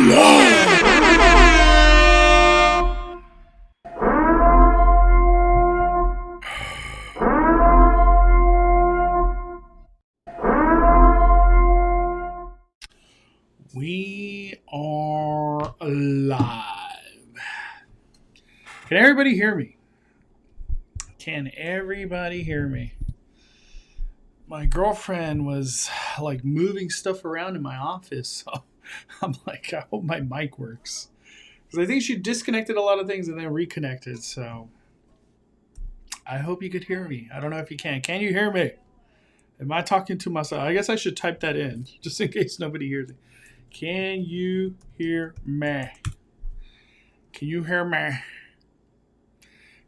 We are live. Can everybody hear me? Can everybody hear me? My girlfriend was like moving stuff around in my office, so I'm like, I hope my mic works. Because I think she disconnected a lot of things and then reconnected, so I hope you could hear me. I don't know if you can. Can you hear me? Am I talking to myself? I guess I should type that in, just in case nobody hears it. Can you hear me? Can you hear me?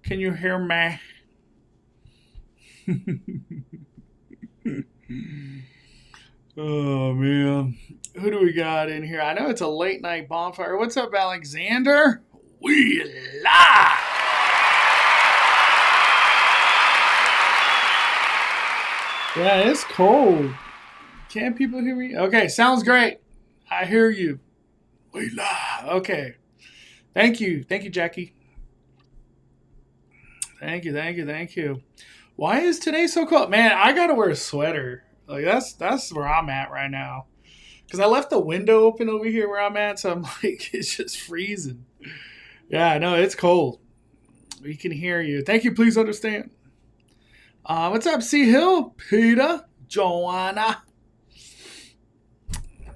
Can you hear me? Oh, man. Who do we got in here? I know it's a late night bonfire. What's up, Alexander? We live! Yeah, it's cold. Can people hear me? Okay, sounds great. I hear you. We live. Okay. Thank you. Thank you, Jackie. Thank you. Why is today so cold? Man, I gotta wear a sweater. Like that's where I'm at right now. Because I left the window open over here where I'm at, so I'm like, it's just freezing. Yeah, no, it's cold. We can hear you. Thank you, please understand. What's up, Sea Hill? Peter, Joanna,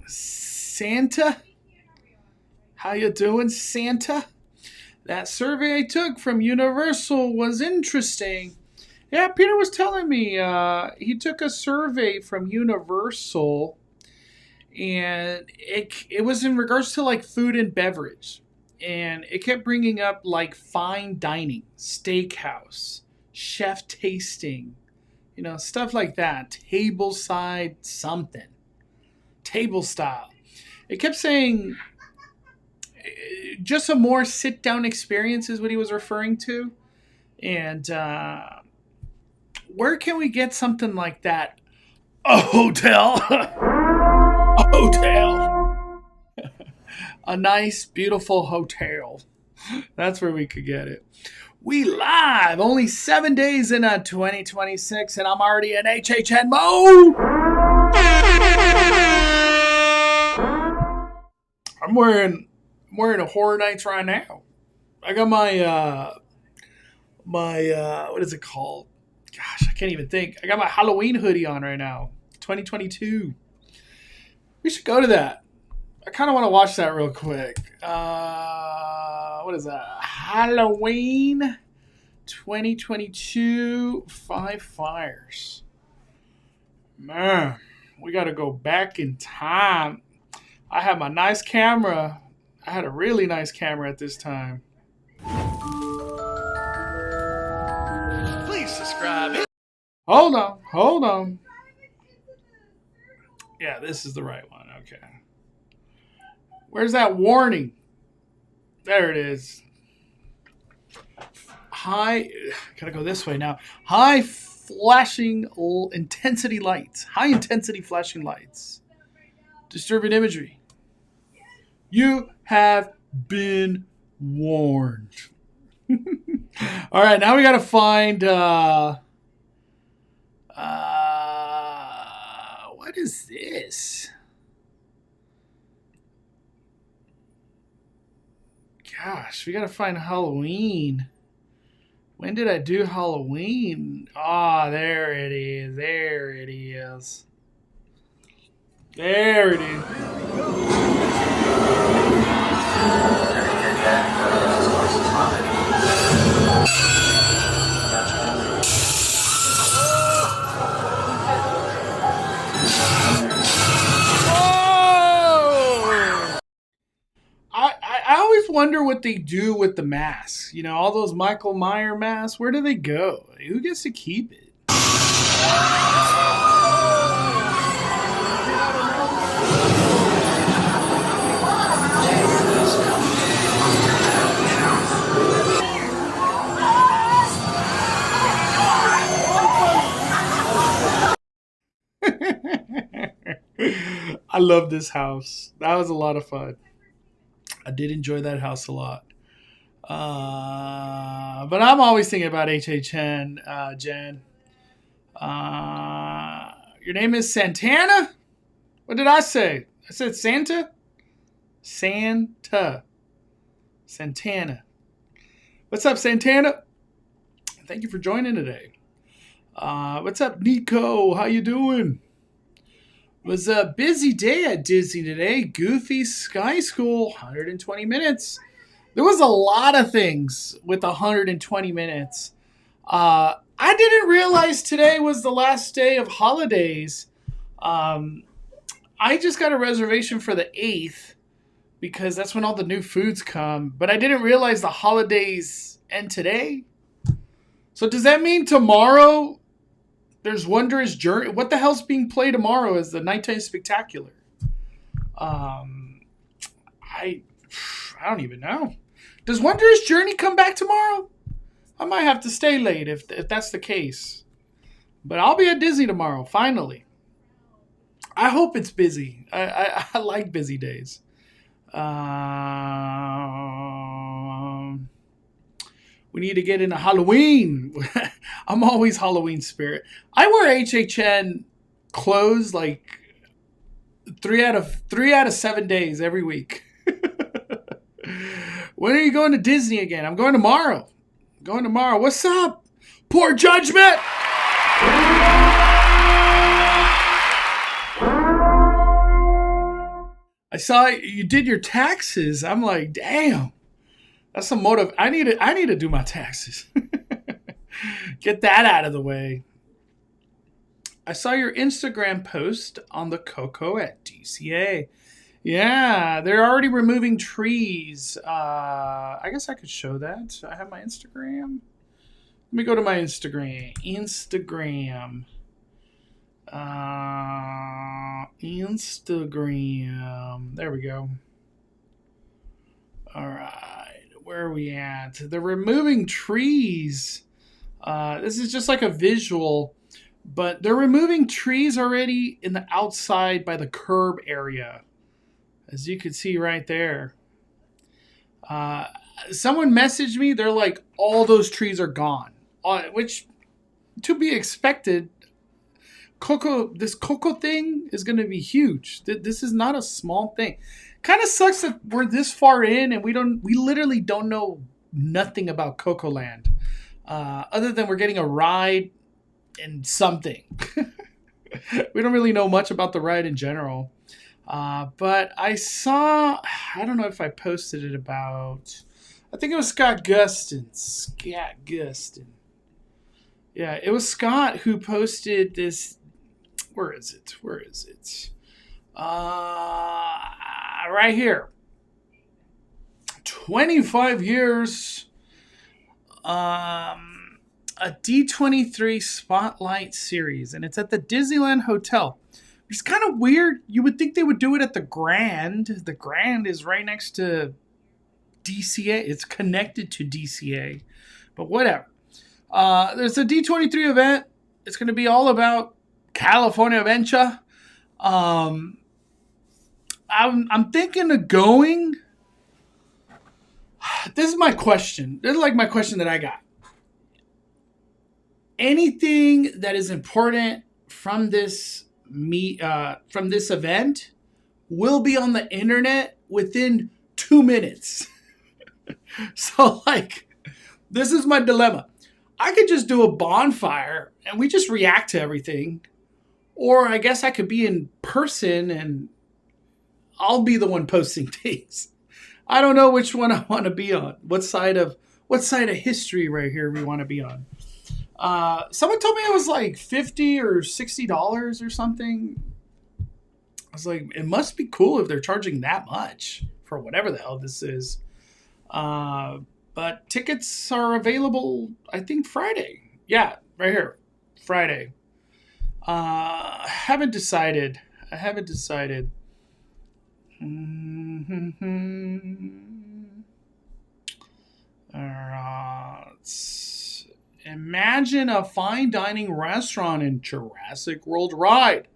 Santa. How you doing, Santa? That survey I took from Universal was interesting. Yeah, Peter was telling me he took a survey from Universal, and it was in regards to like food and beverage, and it kept bringing up like fine dining, steakhouse, chef tasting, stuff like that, table side something, table style. It kept saying just a more sit down experience is what he was referring to, and where can we get something like that? A hotel. A hotel. A nice, beautiful hotel. That's where we could get it. We live. Only 7 days in 2026, and I'm already in HHN mode. I'm wearing a Horror Nights right now. I got my what is it called? Gosh, I can't even think. I got my Halloween hoodie on right now. 2022. We should go to that. I kind of want to watch that real quick. What is that? Halloween 2022 Five Fires. Man, we got to go back in time. I had my nice camera. I had a really nice camera at this time. Please subscribe. Hold on. Yeah, this is the right one. Okay. Where's that warning? There it is. Gotta go this way now. High intensity flashing lights. Disturbing imagery. You have been warned. All right, now we got to find what is this? Gosh, we got to find Halloween. When did I do Halloween? Ah, there it is. There it is. I always wonder what they do with the masks. All those Michael Myers masks, where do they go? Who gets to keep it? I love this house. That was a lot of fun. I did enjoy that house a lot. But I'm always thinking about HHN, Jen. Your name is Santana? What did I say? I said Santa? Santana. What's up, Santana? Thank you for joining today. What's up, Nico? How you doing? It was a busy day at Disney today. Goofy Sky School, 120 minutes. There was a lot of things with 120 minutes. I didn't realize today was the last day of holidays. I just got a reservation for the 8th because that's when all the new foods come. But I didn't realize the holidays end today. So does that mean tomorrow there's Wondrous Journey? What the hell's being played tomorrow as the Nighttime Spectacular? I don't even know. Does Wondrous Journey come back tomorrow? I might have to stay late if that's the case. But I'll be at Disney tomorrow, finally. I hope it's busy. I like busy days. We need to get into Halloween. I'm always Halloween spirit. I wear HHN clothes like 3 out of 7 days every week. When are you going to Disney again? I'm going tomorrow. What's up? Poor judgment. I saw you did your taxes. I'm like, damn. That's some motive. I need to do my taxes. Get that out of the way. I saw your Instagram post on the Coco at DCA. Yeah, they're already removing trees. I guess I could show that. I have my Instagram. Let me go to my Instagram. Instagram. There we go. All right. Where are we at? They're removing trees. This is just like a visual, but they're removing trees already in the outside by the curb area. As you can see right there. Someone messaged me. They're like, all those trees are gone. Which, to be expected, this Coco thing is going to be huge. This is not a small thing. Kind of sucks that we're this far in and we literally don't know nothing about Coco Land. Other than we're getting a ride and something. We don't really know much about the ride in general. But I don't know if I posted it about, I think it was Scott Gustin. Yeah, it was Scott who posted this. Where is it? Right here. 25 years. A D23 Spotlight series. And it's at the Disneyland Hotel. It's kind of weird. You would think they would do it at the Grand. The Grand is right next to DCA. It's connected to DCA. But whatever. There's a D23 event. It's going to be all about California Adventure. I'm thinking of going. This is my question. This is like my question that I got. Anything that is important from this event will be on the internet within 2 minutes. So, like, this is my dilemma. I could just do a bonfire and we just react to everything. Or I guess I could be in person and I'll be the one posting things. I don't know which one I want to be on. What side of history right here we want to be on. Someone told me it was like $50 or $60 or something. I was like, it must be cool if they're charging that much for whatever the hell this is. But tickets are available, I think, Friday. Yeah, right here. Friday. I haven't decided. Imagine a fine dining restaurant in Jurassic World ride.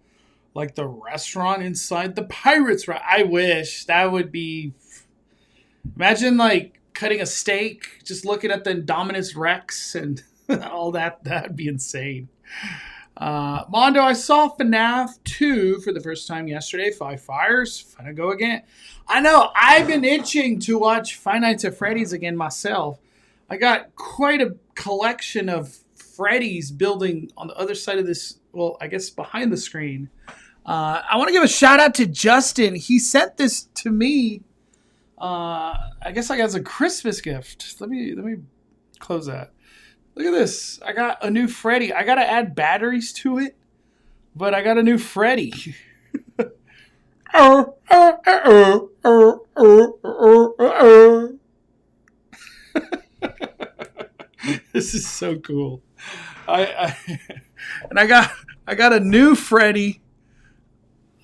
Like the restaurant inside the Pirates ride. I wish. That would be Imagine like cutting a steak, just looking at the Indominus Rex and all that. That'd be insane. Mondo, I saw FNAF 2 for the first time yesterday. Five Fires. Finna go again. I know. I've been itching to watch Five Nights at Freddy's again myself. I got quite a collection of Freddy's building on the other side of this. Well, I guess behind the screen. I want to give a shout out to Justin. He sent this to me. I guess like as a Christmas gift. Let me close that. Look at this. I got a new Freddy. I got to add batteries to it, but I got a new Freddy. This is so cool. I got a new Freddy.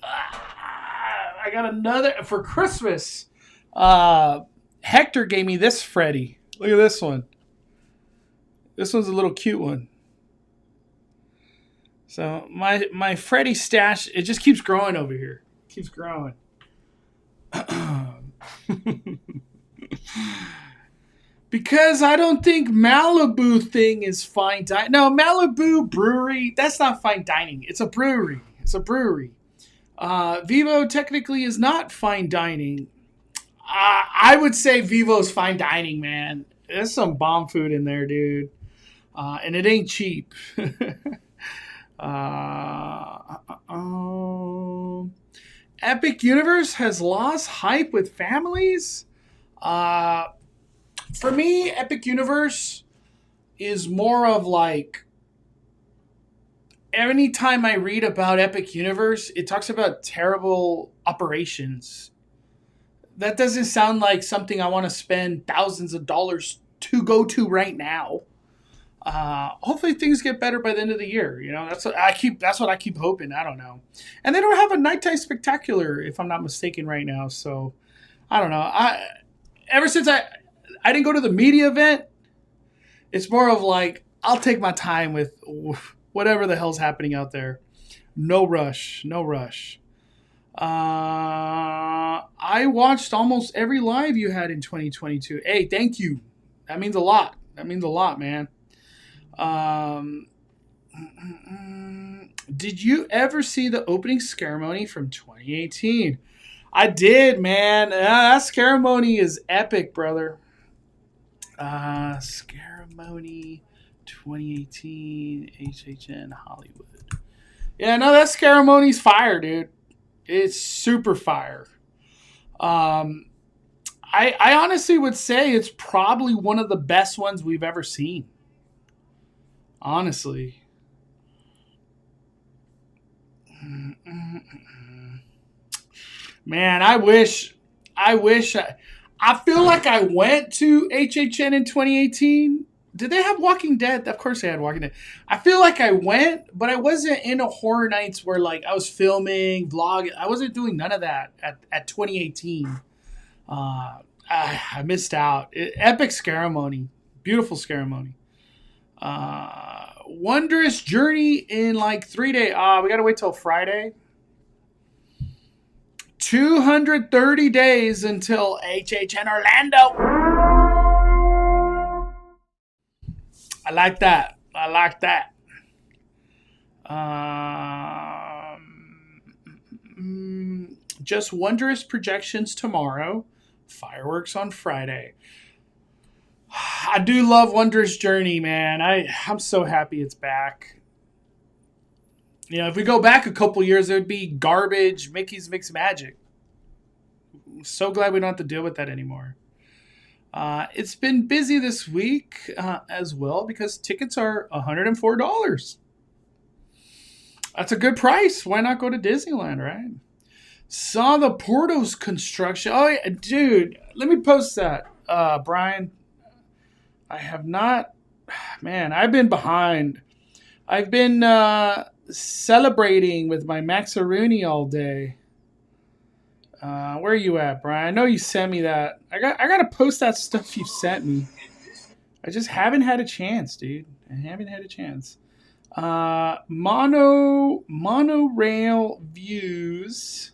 I got another for Christmas. Hector gave me this Freddy. Look at this one. This one's a little cute one. So my Freddy stash, it just keeps growing over here. It keeps growing. Because I don't think Malibu thing is fine dining. No, Malibu Brewery, that's not fine dining. It's a brewery. Vivo technically is not fine dining. I would say Vivo's fine dining, man. There's some bomb food in there, dude. And it ain't cheap. Epic Universe has lost hype with families. For me, Epic Universe is more of like, anytime I read about Epic Universe, it talks about terrible operations. That doesn't sound like something I want to spend thousands of dollars to go to right now. Hopefully things get better by the end of the year. You know, that's what I keep hoping. I don't know. And they don't have a nighttime spectacular, if I'm not mistaken, right now. So I don't know. Ever since I didn't go to the media event, it's more of like, I'll take my time with whatever the hell's happening out there. No rush. I watched almost every live you had in 2022. Hey, thank you. That means a lot. Man. Did you ever see the opening ceremony from 2018? I did, man. That ceremony is epic, brother. Ceremony 2018 HHN Hollywood. Yeah, no, that ceremony's fire, dude. It's super fire. I honestly would say it's probably one of the best ones we've ever seen. Honestly. Man, I feel like I went to HHN in 2018. Did they have Walking Dead? Of course they had Walking Dead. I feel like I went, but I wasn't in a Horror Nights where like I was filming, vlogging. I wasn't doing none of that at 2018. I missed out. Epic ceremony. Beautiful ceremony. Wondrous journey in like 3 days. We got to wait till Friday. 230 days until HHN Orlando. I like that. Just Wondrous projections tomorrow. Fireworks on Friday. I do love Wondrous Journey, man. I'm so happy it's back. You know, if we go back a couple years, it would be garbage Mickey's Mixed Magic. I'm so glad we don't have to deal with that anymore. It's been busy this week as well because tickets are $104. That's a good price. Why not go to Disneyland, right? Saw the Portos construction. Oh, yeah, dude. Let me post that, Brian. I have not. Man, I've been behind. I've been celebrating with my Maxaruni all day. Where are you at, Brian? I know you sent me that. I gotta post that stuff you sent me. I just haven't had a chance, dude. Monorail views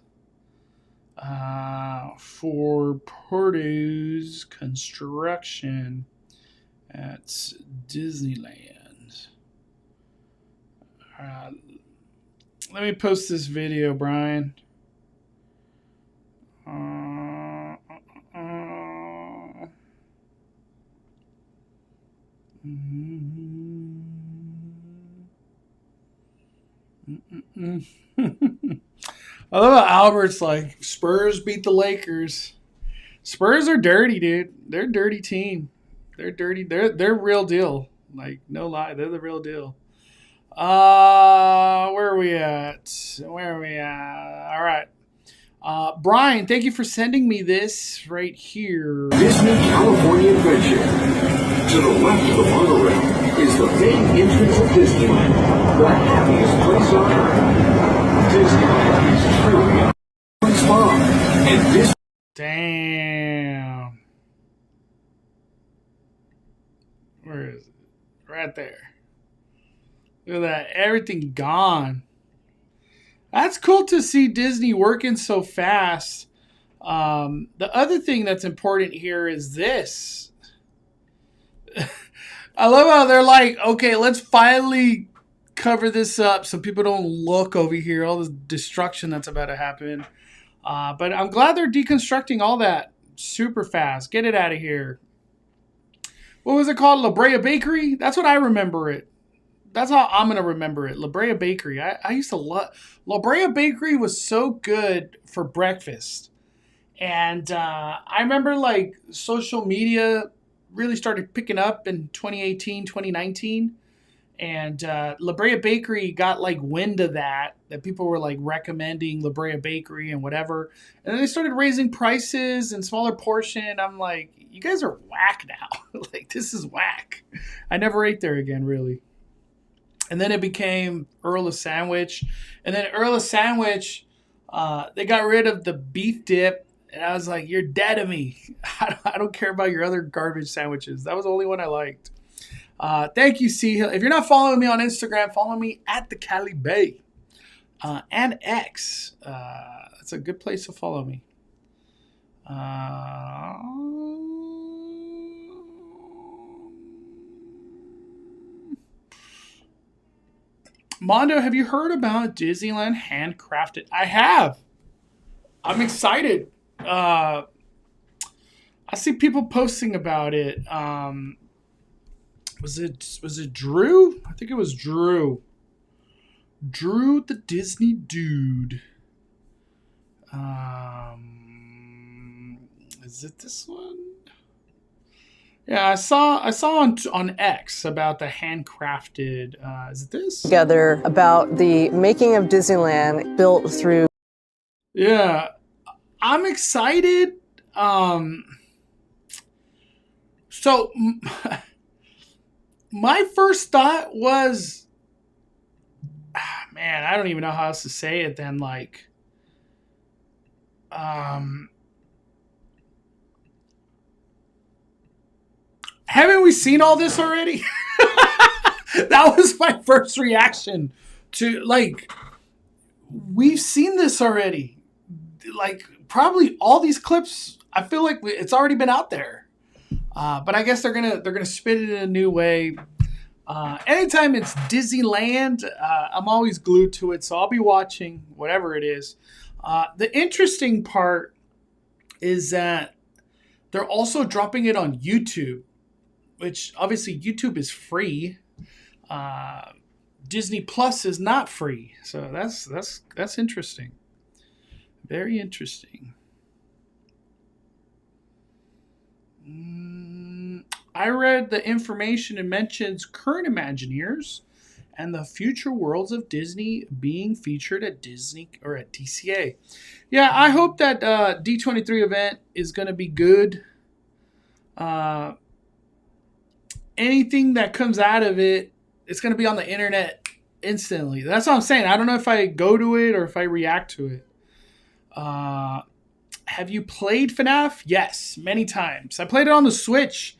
for Purdue's construction at Disneyland. Let me post this video, Brian. I love how Albert's like, Spurs beat the Lakers. Spurs are dirty, dude. They're a dirty team. They're dirty. They're real deal. Like, no lie, they're the real deal. Where are we at? All right. Brian, thank you for sending me this right here. Disney California Adventure. To the left of the monorail is the main entrance of Disneyland, the happiest place on earth. Disneyland is truly a spa. And this. Damn. Where is it? Right there. Look at that. Everything gone. That's cool to see Disney working so fast. The other thing that's important here is this. I love how they're like, okay, let's finally cover this up so people don't look over here, all the destruction that's about to happen. But I'm glad they're deconstructing all that super fast. Get it out of here. What was it called? La Brea Bakery? That's what I remember it. That's how I'm going to remember it. La Brea Bakery. I used to love... La Brea Bakery was so good for breakfast. And I remember like social media really started picking up in 2018, 2019. And La Brea Bakery got like wind of that people were like recommending La Brea Bakery and whatever. And then they started raising prices and smaller portion. I'm like, you guys are whack now. Like, this is whack. I never ate there again, really. And then it became Earl of Sandwich. And then Earl of Sandwich, they got rid of the beef dip. And I was like, you're dead to me. I don't care about your other garbage sandwiches. That was the only one I liked. Thank you, C Hill. If you're not following me on Instagram, follow me at the Cali Bay and X. That's a good place to follow me. Mondo, have you heard about Disneyland Handcrafted? I have. I'm excited. I see people posting about it. Was it Drew? I think it was Drew. Drew the Disney dude. Is it this one? Yeah, I saw on X about the handcrafted. Is it this? Together about the making of Disneyland built through. Yeah, I'm excited. So my first thought was, man, I don't even know how else to say it then. Like, haven't we seen all this already? That was my first reaction to, like, we've seen this already. Like, probably all these clips, I feel like it's already been out there. But I guess they're gonna spin it in a new way. Anytime it's Disneyland, I'm always glued to it, so I'll be watching whatever it is. The interesting part is that they're also dropping it on YouTube, which obviously YouTube is free. Disney Plus is not free, so that's interesting. Very interesting. I read the information and mentions current Imagineers and the future worlds of Disney being featured at Disney or at DCA. Yeah, I hope that D23 event is going to be good. Anything that comes out of it, it's going to be on the internet instantly. That's what I'm saying. I don't know if I go to it or if I react to it. Have you played FNAF? Yes, many times. I played it on the Switch.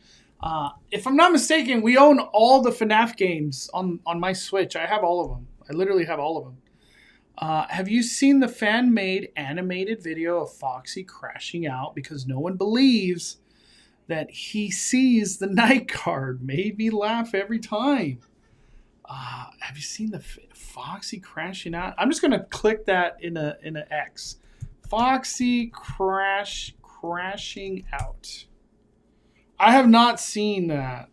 If I'm not mistaken, we own all the FNAF games on my Switch. I have all of them. I literally have all of them. Have you seen the fan-made animated video of Foxy crashing out because no one believes that he sees the night guard? Made me laugh every time. Have you seen the Foxy crashing out? I'm just gonna click that in a X. Foxy crashing out. I have not seen that.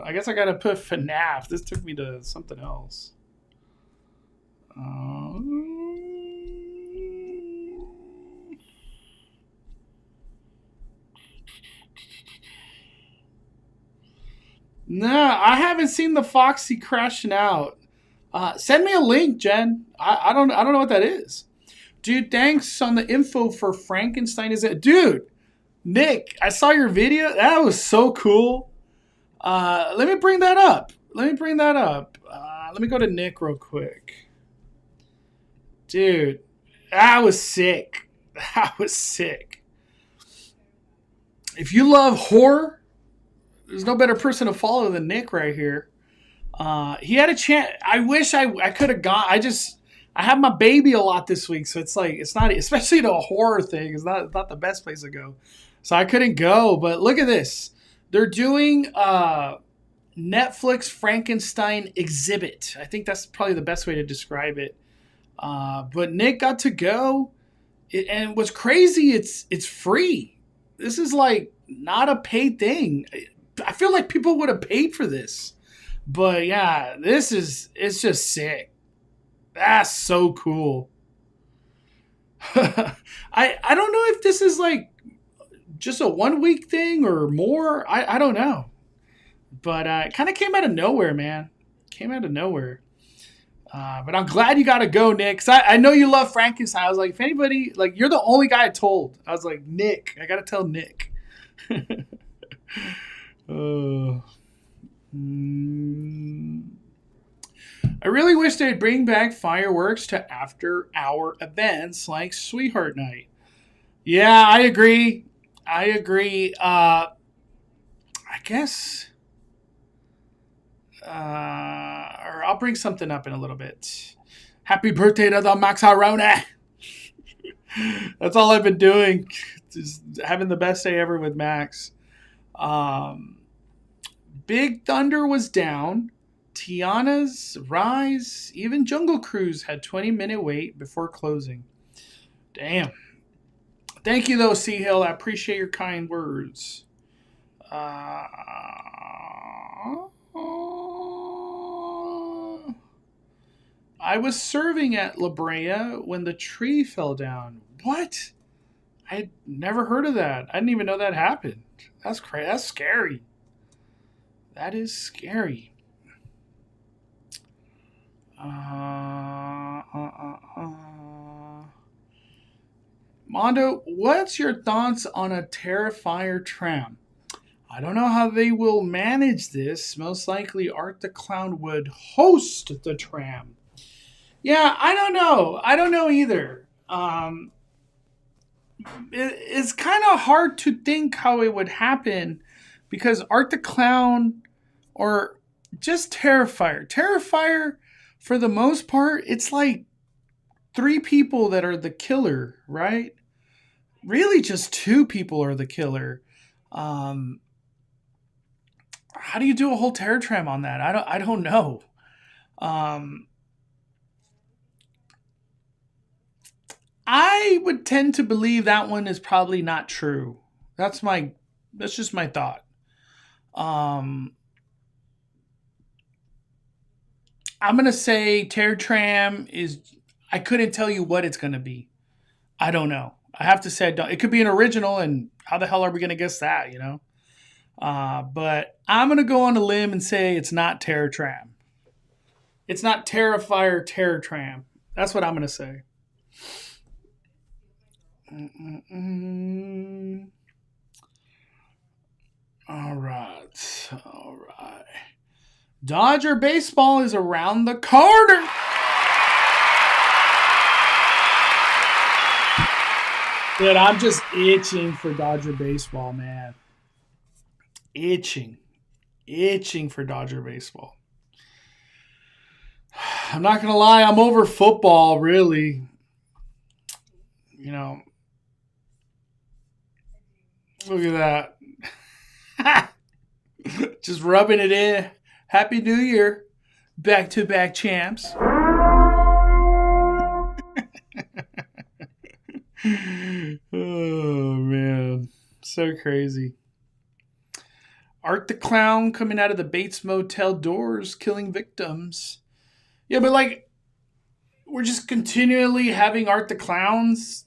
I guess I gotta put FNAF. This took me to something else. Nah, I haven't seen the Foxy crashing out. Send me a link, Jen. I don't know what that is. Dude, thanks on the info for Frankenstein. Is it, dude? Nick, I saw your video. That was so cool. Let me bring that up. Let me go to Nick real quick. Dude, that was sick. If you love horror, there's no better person to follow than Nick right here. He had a chance. I wish I could have gone. I have my baby a lot this week, so it's not, especially to a horror thing. It's not the best place to go. So I couldn't go. But look at this. They're doing Netflix Frankenstein exhibit. I think that's probably the best way to describe it. But Nick got to go, and what's crazy, it's free. This is not a paid thing. I feel like people would have paid for this. But yeah, it's just sick. That's so cool. I don't know if this is just a 1 week thing or more. I don't know. But it kind of came out of nowhere, man. But I'm glad you got to go, Nick. 'Cause I know you love Frankenstein. I was like, if anybody, you're the only guy I told. I was like, Nick. I got to tell Nick. I really wish they'd bring back fireworks to after-hour events like Sweetheart Night. Yeah, I agree. I guess... or I'll bring something up in a little bit. Happy birthday to the Maxarona. That's all I've been doing. Just having the best day ever with Max. Big Thunder was down. Tiana's Rise, even Jungle Cruise had 20-minute wait before closing. Damn. Thank you, though, Sea Hill. I appreciate your kind words. I was serving at La Brea when the tree fell down. What? I'd never heard of that. I didn't even know that happened. That's crazy. That's scary. That is scary. Mondo, what's your thoughts on a Terrifier tram? I don't know how they will manage this. Most likely Art the Clown would host the tram. Yeah, I don't know. I don't know either. It's kind of hard to think how it would happen because Art the Clown or just Terrifier. Terrifier, for the most part, it's 3 people that are the killer, right? Really just 2 people are the killer. How do you do a whole terror tram on that? I don't know. I would tend to believe that one is probably not true. That's just my thought. I'm going to say Terror Tram is, I couldn't tell you what it's going to be. I don't know. I have to say, it could be an original, and how the hell are we going to guess that, you know? But I'm going to go on a limb and say it's not Terror Tram. It's not Terrifier Terror Tram. That's what I'm going to say. All right. Dodger baseball is around the corner. Dude, I'm just itching for Dodger baseball, man. Itching for Dodger baseball. I'm not going to lie. I'm over football, really. You know, look at that. Just rubbing it in. Happy New Year. Back-to-back champs. Oh, man. So crazy. Art the Clown coming out of the Bates Motel doors, killing victims. Yeah, but like, we're just continually having Art the Clowns.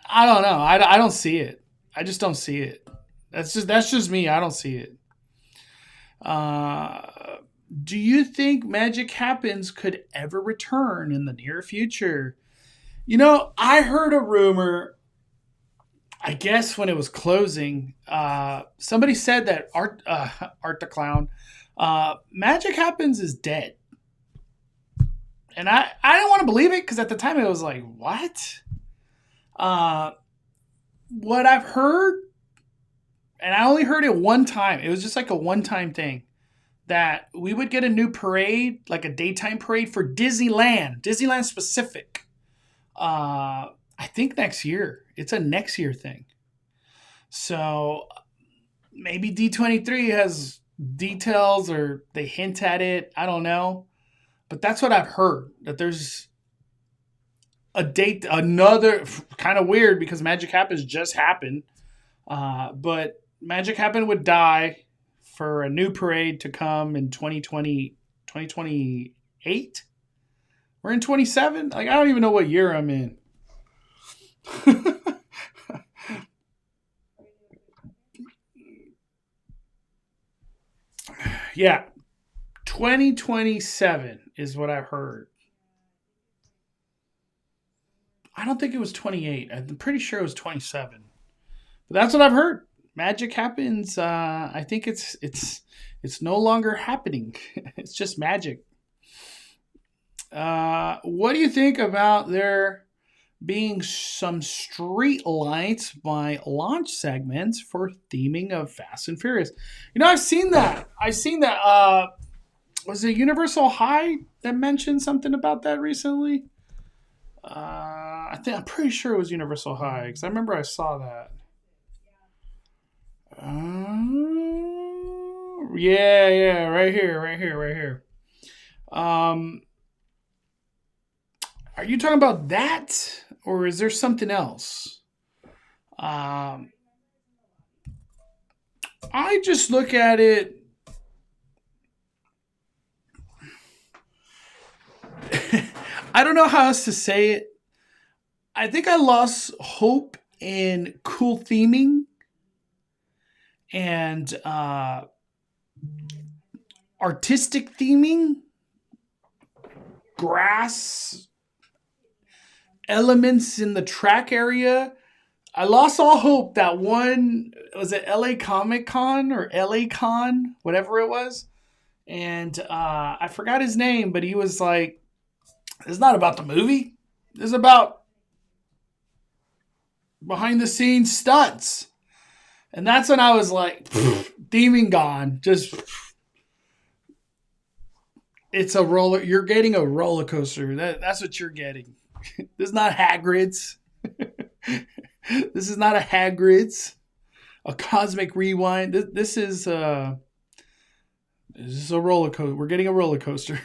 I don't know. I don't see it. I just don't see it. That's just me. I don't see it. Do you think Magic Happens could ever return in the near future? You know, I heard a rumor, I guess when it was closing, somebody said that Art the Clown, Magic Happens is dead. And I didn't want to believe it because at the time it was like, what? What I've heard, and I only heard it one time. It was just like a one-time thing. That we would get a new parade, like a daytime parade for Disneyland specific. I think next year. It's a next year thing. So maybe D23 has details or they hint at it. I don't know. But that's what I've heard. That there's a date, another kind of weird because Magic Happens just happened. But Magic Happen would die for a new parade to come in 2028. We're in 27. Like, I don't even know what year I'm in. Yeah. 2027 is what I've heard. I don't think it was 28. I'm pretty sure it was 27. But that's what I've heard. Magic Happens. I think it's no longer happening. It's just magic. What do you think about there being some street lights by launch segments for theming of Fast and Furious? You know, I've seen that. Was it Universal High that mentioned something about that recently? I'm pretty sure it was Universal High because I remember I saw that. Yeah, right here. Are you talking about that, or is there something else? I just look at it. I don't know how else to say it. I think I lost hope in cool theming and artistic theming, grass elements in the track area. I lost all hope that one, was it LA Comic Con or LA Con, whatever it was. And I forgot his name, but he was like, it's not about the movie. It's about behind the scenes stunts. And that's when I was like, theming gone. Just, it's a roller. You're getting a roller coaster. That's what you're getting. This is not Hagrid's. This is not a Hagrid's. A Cosmic Rewind. This is a roller coaster. We're getting a roller coaster.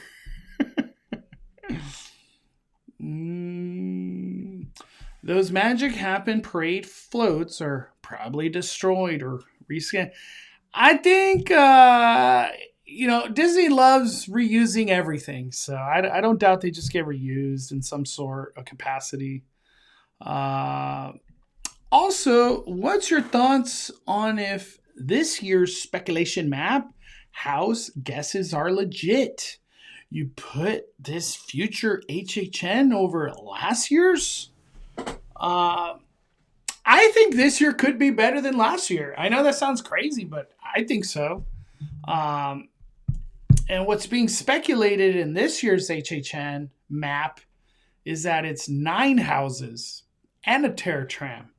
Those Magic Happen parade floats are probably destroyed or rescanned. I think, Disney loves reusing everything. So I don't doubt they just get reused in some sort of capacity. Also, what's your thoughts on if this year's speculation map house guesses are legit? You put this future HHN over last year's? I think this year could be better than last year. I know that sounds crazy, but I think so. And what's being speculated in this year's HHN map is that it's 9 houses and a terror tram.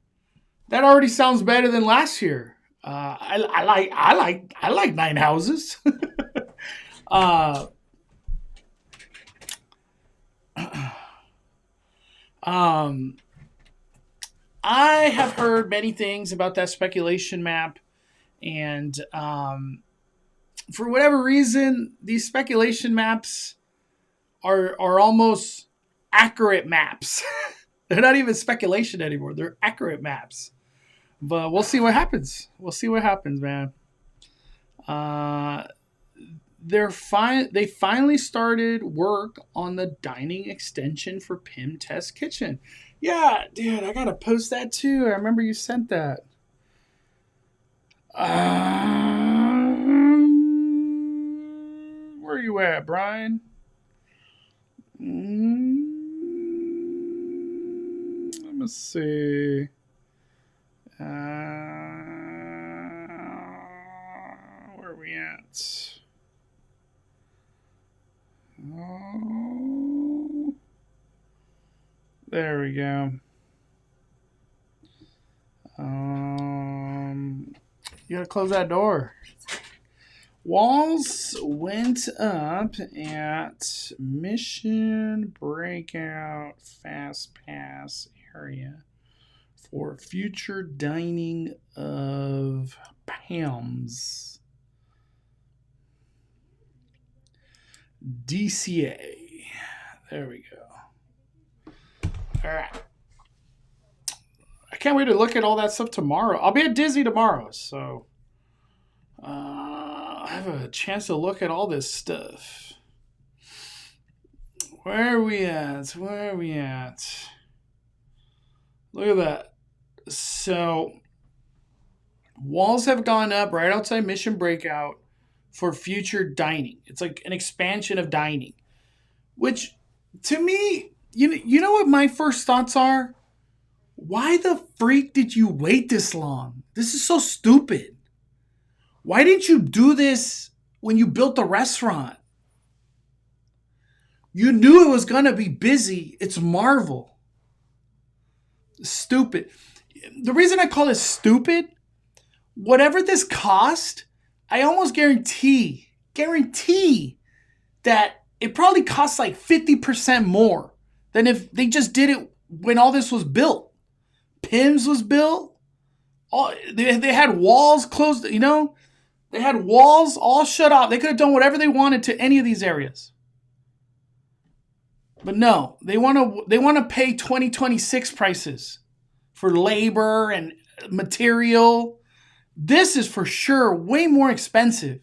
That already sounds better than last year. I like 9 houses. I have heard many things about that speculation map, and for whatever reason, these speculation maps are almost accurate maps. They're not even speculation anymore. They're accurate maps. But we'll see what happens. We'll see what happens, man. They finally started work on the dining extension for Pim Test Kitchen. Yeah, dude, I gotta post that too. I remember you sent that. Where are you at, Brian? Let me see. Where are we at? Oh, there we go. You gotta close that door. Walls went up at Mission Breakout Fast Pass area for future dining of Pam's DCA. There we go. All right. I can't wait to look at all that stuff tomorrow. I'll be at Disney tomorrow, so I have a chance to look at all this stuff. Where are we at? Where are we at? Look at that. So, walls have gone up right outside Mission Breakout for future dining. It's like an expansion of dining, which to me, you know what my first thoughts are? Why the freak did you wait this long? This is so stupid. Why didn't you do this when you built the restaurant? You knew it was going to be busy. It's Marvel. Stupid. The reason I call it stupid, whatever this cost, I almost guarantee that it probably costs like 50% more than if they just did it when all this was built. Pim's was built. They had walls closed, They had walls all shut off. They could have done whatever they wanted to any of these areas. But no, they want to pay 2026 prices for labor and material. This is for sure way more expensive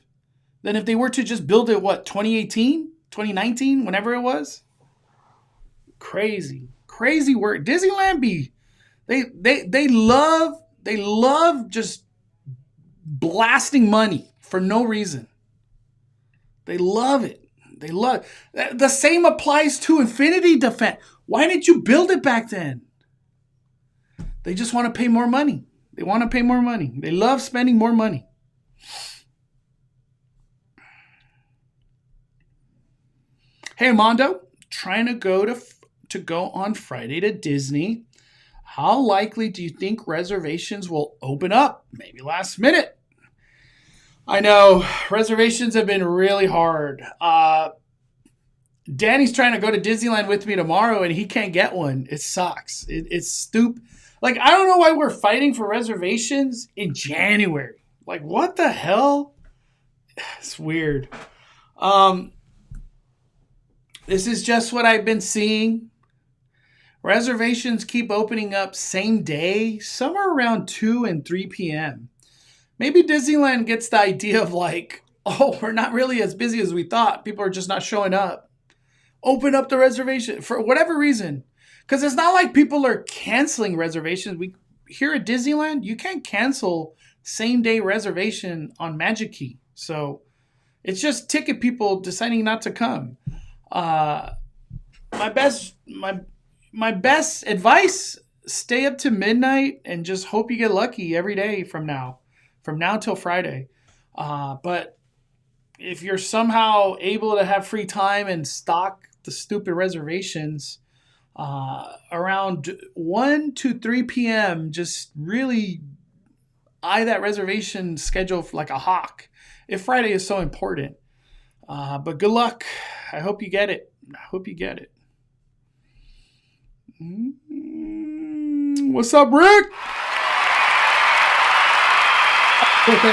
than if they were to just build it, 2018, 2019, whenever it was. Crazy work. Disneyland they love just blasting money for no reason. They love it. The same applies to Infinity Defense. Why didn't you build it back then? They just want to pay more money. They want to pay more money. They love spending more money. Hey, Mondo, trying to go on Friday to Disney. How likely do you think reservations will open up? Maybe last minute. I know reservations have been really hard. Danny's trying to go to Disneyland with me tomorrow and he can't get one. It sucks. It's stupid. Like, I don't know why we're fighting for reservations in January. Like, what the hell? It's weird. This is just what I've been seeing. Reservations keep opening up same day, somewhere around 2 and 3 p.m. Maybe Disneyland gets the idea of like, oh, we're not really as busy as we thought. People are just not showing up. Open up the reservation for whatever reason. Because it's not like people are canceling reservations. Here at Disneyland, you can't cancel same-day reservation on Magic Key. So it's just ticket people deciding not to come. My best advice, stay up to midnight and just hope you get lucky every day from now till Friday. But if you're somehow able to have free time and stock the stupid reservations around 1 to 3 p.m., just really eye that reservation schedule like a hawk if Friday is so important. But good luck. I hope you get it. What's up, Rick? Okay,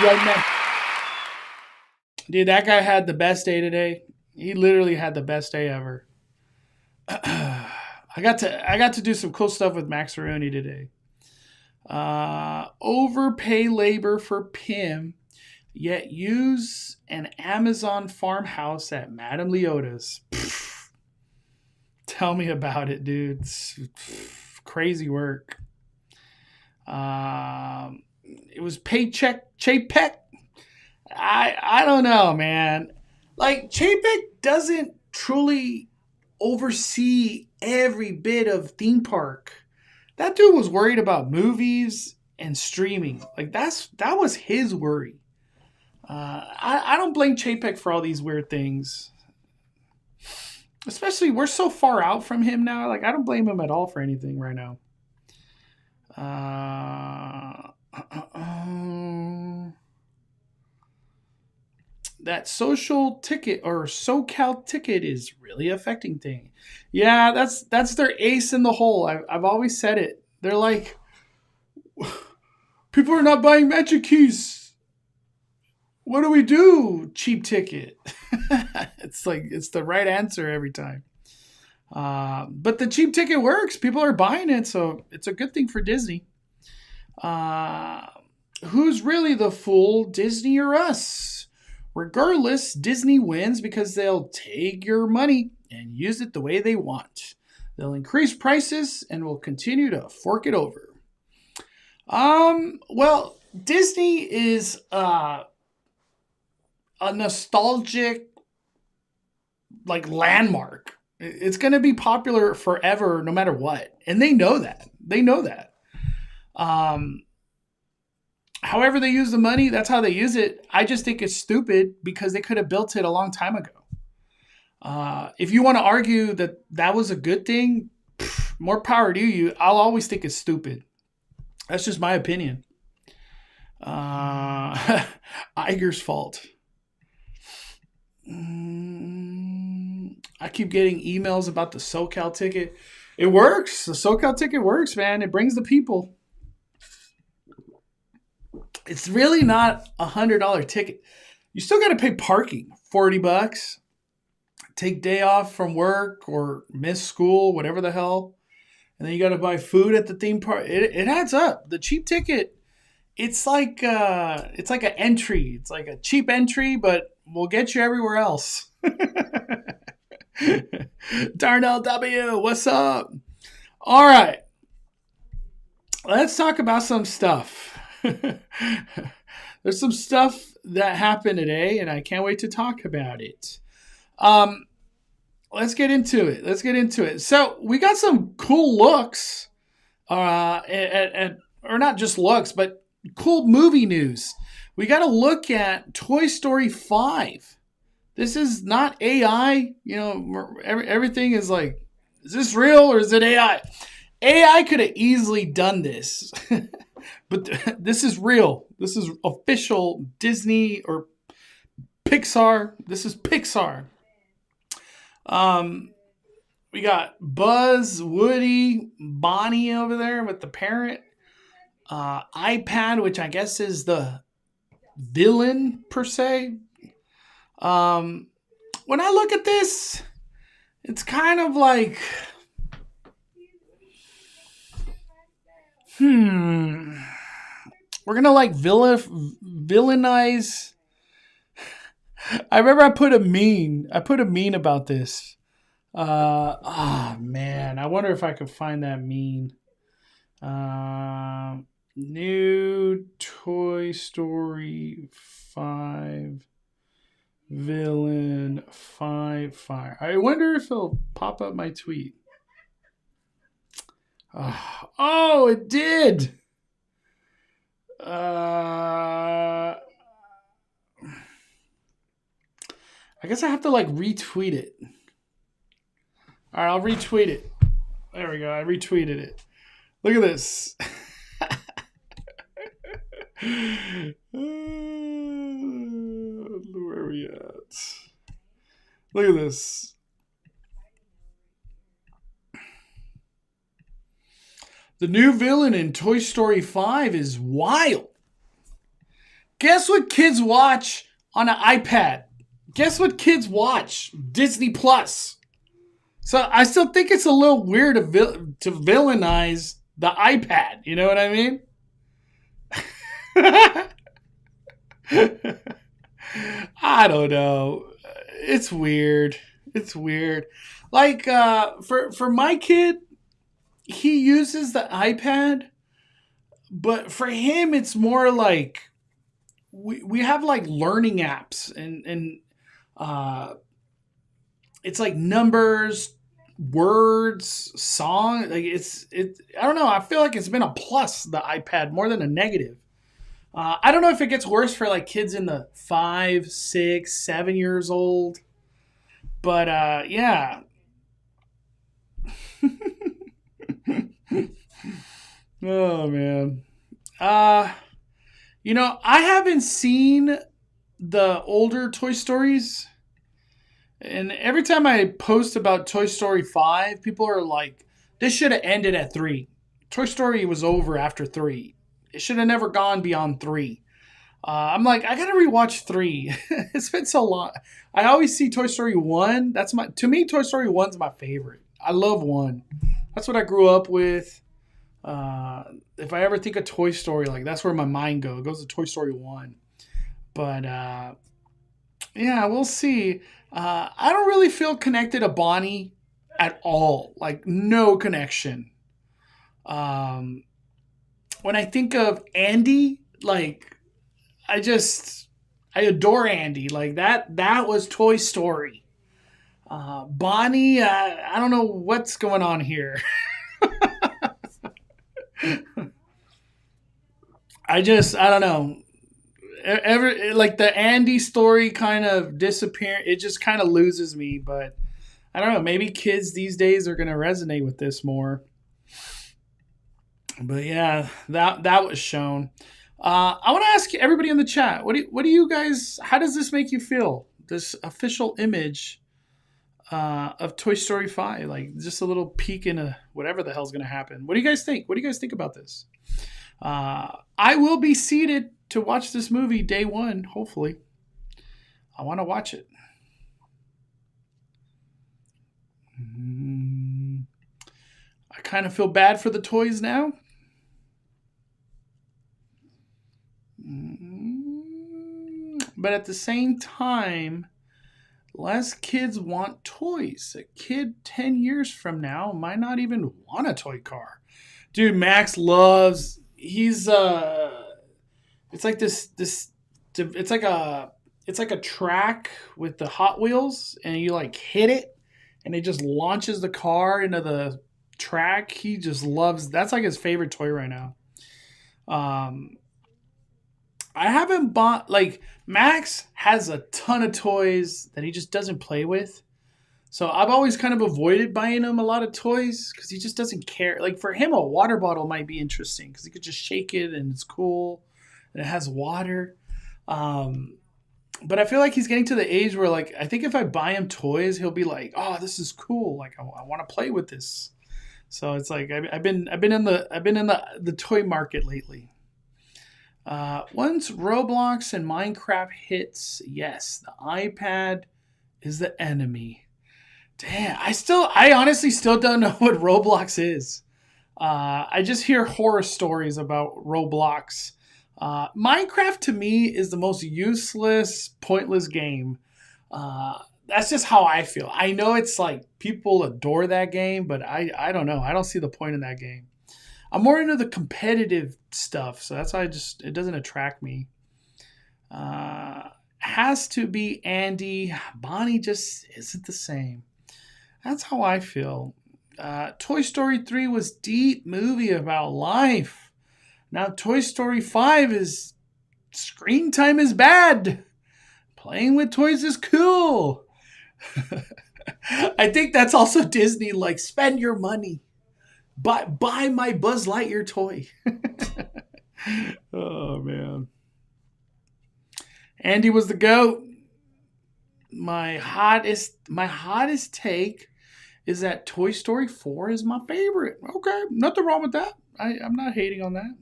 right now. Dude, that guy had the best day today. He literally had the best day ever. I got to do some cool stuff with Max Rooney today. Overpay labor for Pim, yet use an Amazon farmhouse at Madame Leota's. Tell me about it, dude. It's crazy work. It was paycheck Chapek. I don't know, man. Like, Chapek doesn't truly oversee every bit of theme park. That dude was worried about movies and streaming. Like, that was his worry. I don't blame Chapek for all these weird things. Especially, we're so far out from him now. Like, I don't blame him at all for anything right now. That social ticket or SoCal ticket is really affecting things. Yeah, that's their ace in the hole. I've always said it. They're like, people are not buying Magic Keys. What do we do? Cheap ticket. It's like, it's the right answer every time. But the cheap ticket works. People are buying it, so it's a good thing for Disney. Who's really the fool, Disney or us? Regardless, Disney wins because they'll take your money and use it the way they want. They'll increase prices and will continue to fork it over. Well, Disney is a nostalgic, like, landmark. It's going to be popular forever, no matter what, and they know that. However they use the money, that's how they use it. I just think it's stupid because they could have built it a long time ago. If you want to argue that that was a good thing, more power to you. I'll always think it's stupid. That's just my opinion. Iger's fault. I keep getting emails about the SoCal ticket. It works. The SoCal ticket works, man. It brings the people. It's really not $100 ticket. You still got to pay parking, $40. Take day off from work or miss school, whatever the hell. And then you got to buy food at the theme park. It adds up. The cheap ticket, it's like an entry. It's like a cheap entry, but we'll get you everywhere else. Darnell W, what's up? All right. Let's talk about some stuff. There's some stuff that happened today, and I can't wait to talk about it. Let's get into it. So we got some cool looks, or not just looks, but cool movie news. We got to look at Toy Story 5. This is not AI. You know, everything is like, is this real or is it AI? AI could have easily done this. But this is real. This is official Disney or Pixar. This is Pixar. We got Buzz, Woody, Bonnie over there with the parrot. iPad, which I guess is the villain per se. When I look at this, it's kind of like, we're gonna like villainize. I remember I put a meme about this. Man, I wonder if I could find that meme. New Toy Story 5 villain 5. I wonder if it'll pop up my tweet. Oh, it did. I guess I have to like retweet it. All right, I'll retweet it. There we go. I retweeted it. Look at this. Where are we at? Look at this. The new villain in Toy Story 5 is wild. Guess what kids watch on an iPad? Guess what kids watch? Disney Plus. So I still think it's a little weird to villainize the iPad. You know what I mean? I don't know. It's weird. It's weird. Like for my kid, he uses the iPad, but for him, it's more like we have like learning apps and it's like numbers, words, song. Like it's I don't know. I feel like it's been a plus, the iPad, more than a negative. I don't know if it gets worse for like kids in the 5, 6, 7 years old, but yeah. Oh man. You know, I haven't seen the older Toy Stories. And every time I post about Toy Story 5, people are like, this should have ended at 3. Toy Story was over after 3. It should have never gone beyond 3. I'm like, I gotta rewatch 3. It's been so long. I always see Toy Story 1. To me, Toy Story 1's my favorite. I love 1. That's what I grew up with. If I ever think of Toy Story, like that's where my mind goes. It goes to Toy Story 1. But yeah, we'll see. I don't really feel connected to Bonnie at all. Like no connection. When I think of Andy, like I adore Andy. Like that was Toy Story. Bonnie, I don't know what's going on here. I don't know. Like the Andy story kind of disappear. It just kind of loses me, but I don't know. Maybe kids these days are going to resonate with this more. But yeah, that was shown. I want to ask everybody in the chat. What do you guys? How does this make you feel? This official image of Toy Story 5, like just a little peek into whatever the hell's going to happen. What do you guys think? What do you guys think about this? I will be seated to watch this movie day one, hopefully. I want to watch it. I kind of feel bad for the toys now. But at the same time, less kids want toys. A kid 10 years from now might not even want a toy car. Dude, Max loves, it's like it's like a track with the Hot Wheels, and you like hit it and it just launches the car into the track. He just loves, that's like his favorite toy right now. I haven't bought, like, Max has a ton of toys that he just doesn't play with. So I've always kind of avoided buying him a lot of toys because he just doesn't care. Like for him, a water bottle might be interesting because he could just shake it and it's cool and it has water. But I feel like he's getting to the age where, like, I think if I buy him toys, he'll be like, "Oh, this is cool. Like, I want to play with this." So it's like I've been in the toy market lately. Once Roblox and Minecraft hits, yes, the iPad is the enemy. Damn, I honestly still don't know what Roblox is. I just hear horror stories about Roblox. Minecraft to me is the most useless, pointless game. That's just how I feel. I know it's like people adore that game, but I don't know. I don't see the point in that game. I'm more into the competitive stuff, so that's why it doesn't attract me. Has to be Andy. Bonnie just isn't the same. That's how I feel. Toy Story 3 was deep movie about life. Now Toy Story 5 is screen time is bad. Playing with toys is cool. I think that's also Disney, like, spend your money. Buy my Buzz Lightyear toy. Oh, man. Andy was the GOAT. My hottest take is that Toy Story 4 is my favorite. Okay, nothing wrong with that. I'm not hating on that.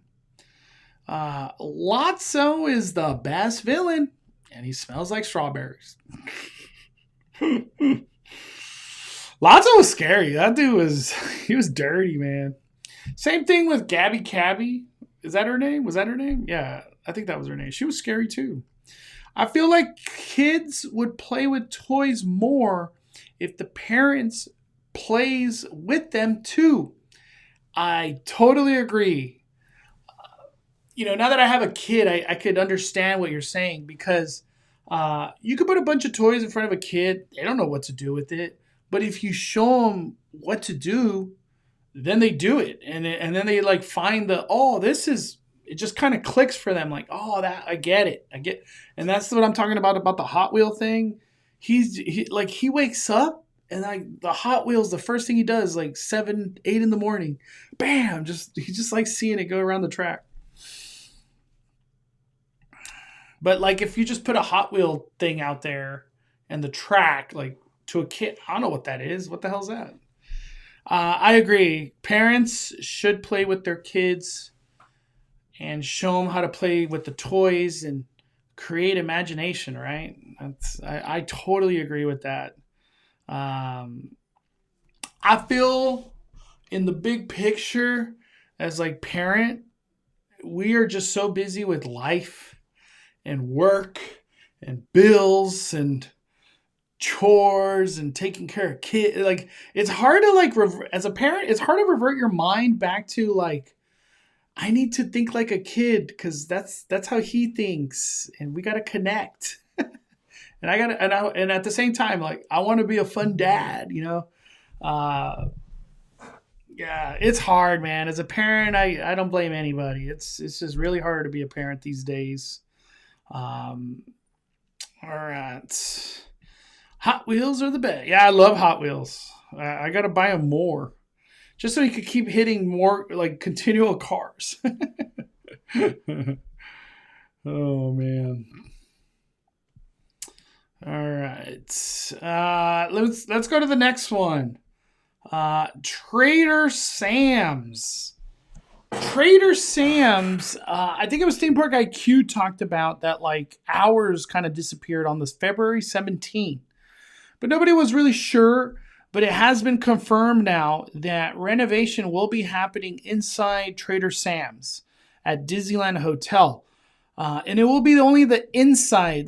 Lotso is the best villain, and he smells like strawberries. Lotso was scary. That dude he was dirty, man. Same thing with Gabby Cabby. Is that her name? Was that her name? Yeah, I think that was her name. She was scary too. I feel like kids would play with toys more if the parents plays with them too. I totally agree. Now that I have a kid, I could understand what you're saying, because you could put a bunch of toys in front of a kid. They don't know what to do with it. But if you show them what to do, then they do it. And then they like find it just kind of clicks for them. Like, oh, I get it. And that's what I'm talking about the Hot Wheel thing. He wakes up, and like the Hot Wheels, the first thing he does, like 7, 8 in the morning, bam, he just likes seeing it go around the track. But like if you just put a Hot Wheel thing out there and the track, like to a kid, I don't know what that is. What the hell's that? I agree. Parents should play with their kids and show them how to play with the toys and create imagination, right? I totally agree with that. I feel in the big picture, as like parent, we are just so busy with life and work and bills and chores and taking care of kids. Like, it's hard to as a parent, it's hard to revert your mind back to like, I need to think like a kid, because that's how he thinks, and we got to connect. And at the same time, like, I want to be a fun dad, Yeah, it's hard, man. As a parent, I don't blame anybody. It's just really hard to be a parent these days. All right. Hot Wheels are the best. Yeah, I love Hot Wheels. I got to buy them more, just so you could keep hitting more like continual cars. Oh, man. All right. Let's go to the next one. Trader Sam's. Trader Sam's, I think it was Theme Park IQ talked about that, like, hours kind of disappeared on this February 17th. But nobody was really sure. But it has been confirmed now that renovation will be happening inside Trader Sam's at Disneyland Hotel. And it will be only the inside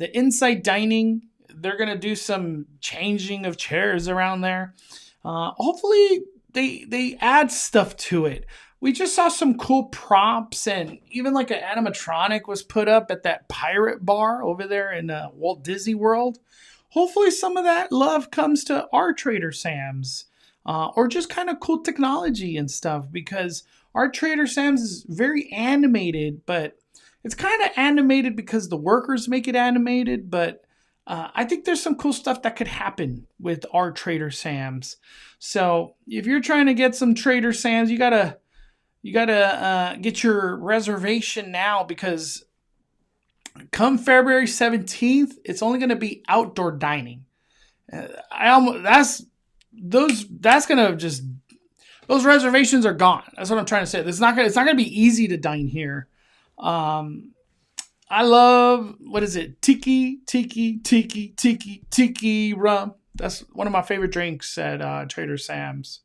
dining. They're going to do some changing of chairs around there. Hopefully they add stuff to it. We just saw some cool props, and even like an animatronic was put up at that pirate bar over there in Walt Disney World. Hopefully some of that love comes to our Trader Sam's, or just kind of cool technology and stuff, because our Trader Sam's is very animated, but it's kind of animated because the workers make it animated. But I think there's some cool stuff that could happen with our Trader Sam's. So if you're trying to get some Trader Sam's, you gotta get your reservation now, because come February 17th, it's only going to be outdoor dining. Those reservations are gone. That's what I'm trying to say. It's not going to be easy to dine here. I love, what is it? Tiki rum. That's one of my favorite drinks at Trader Sam's.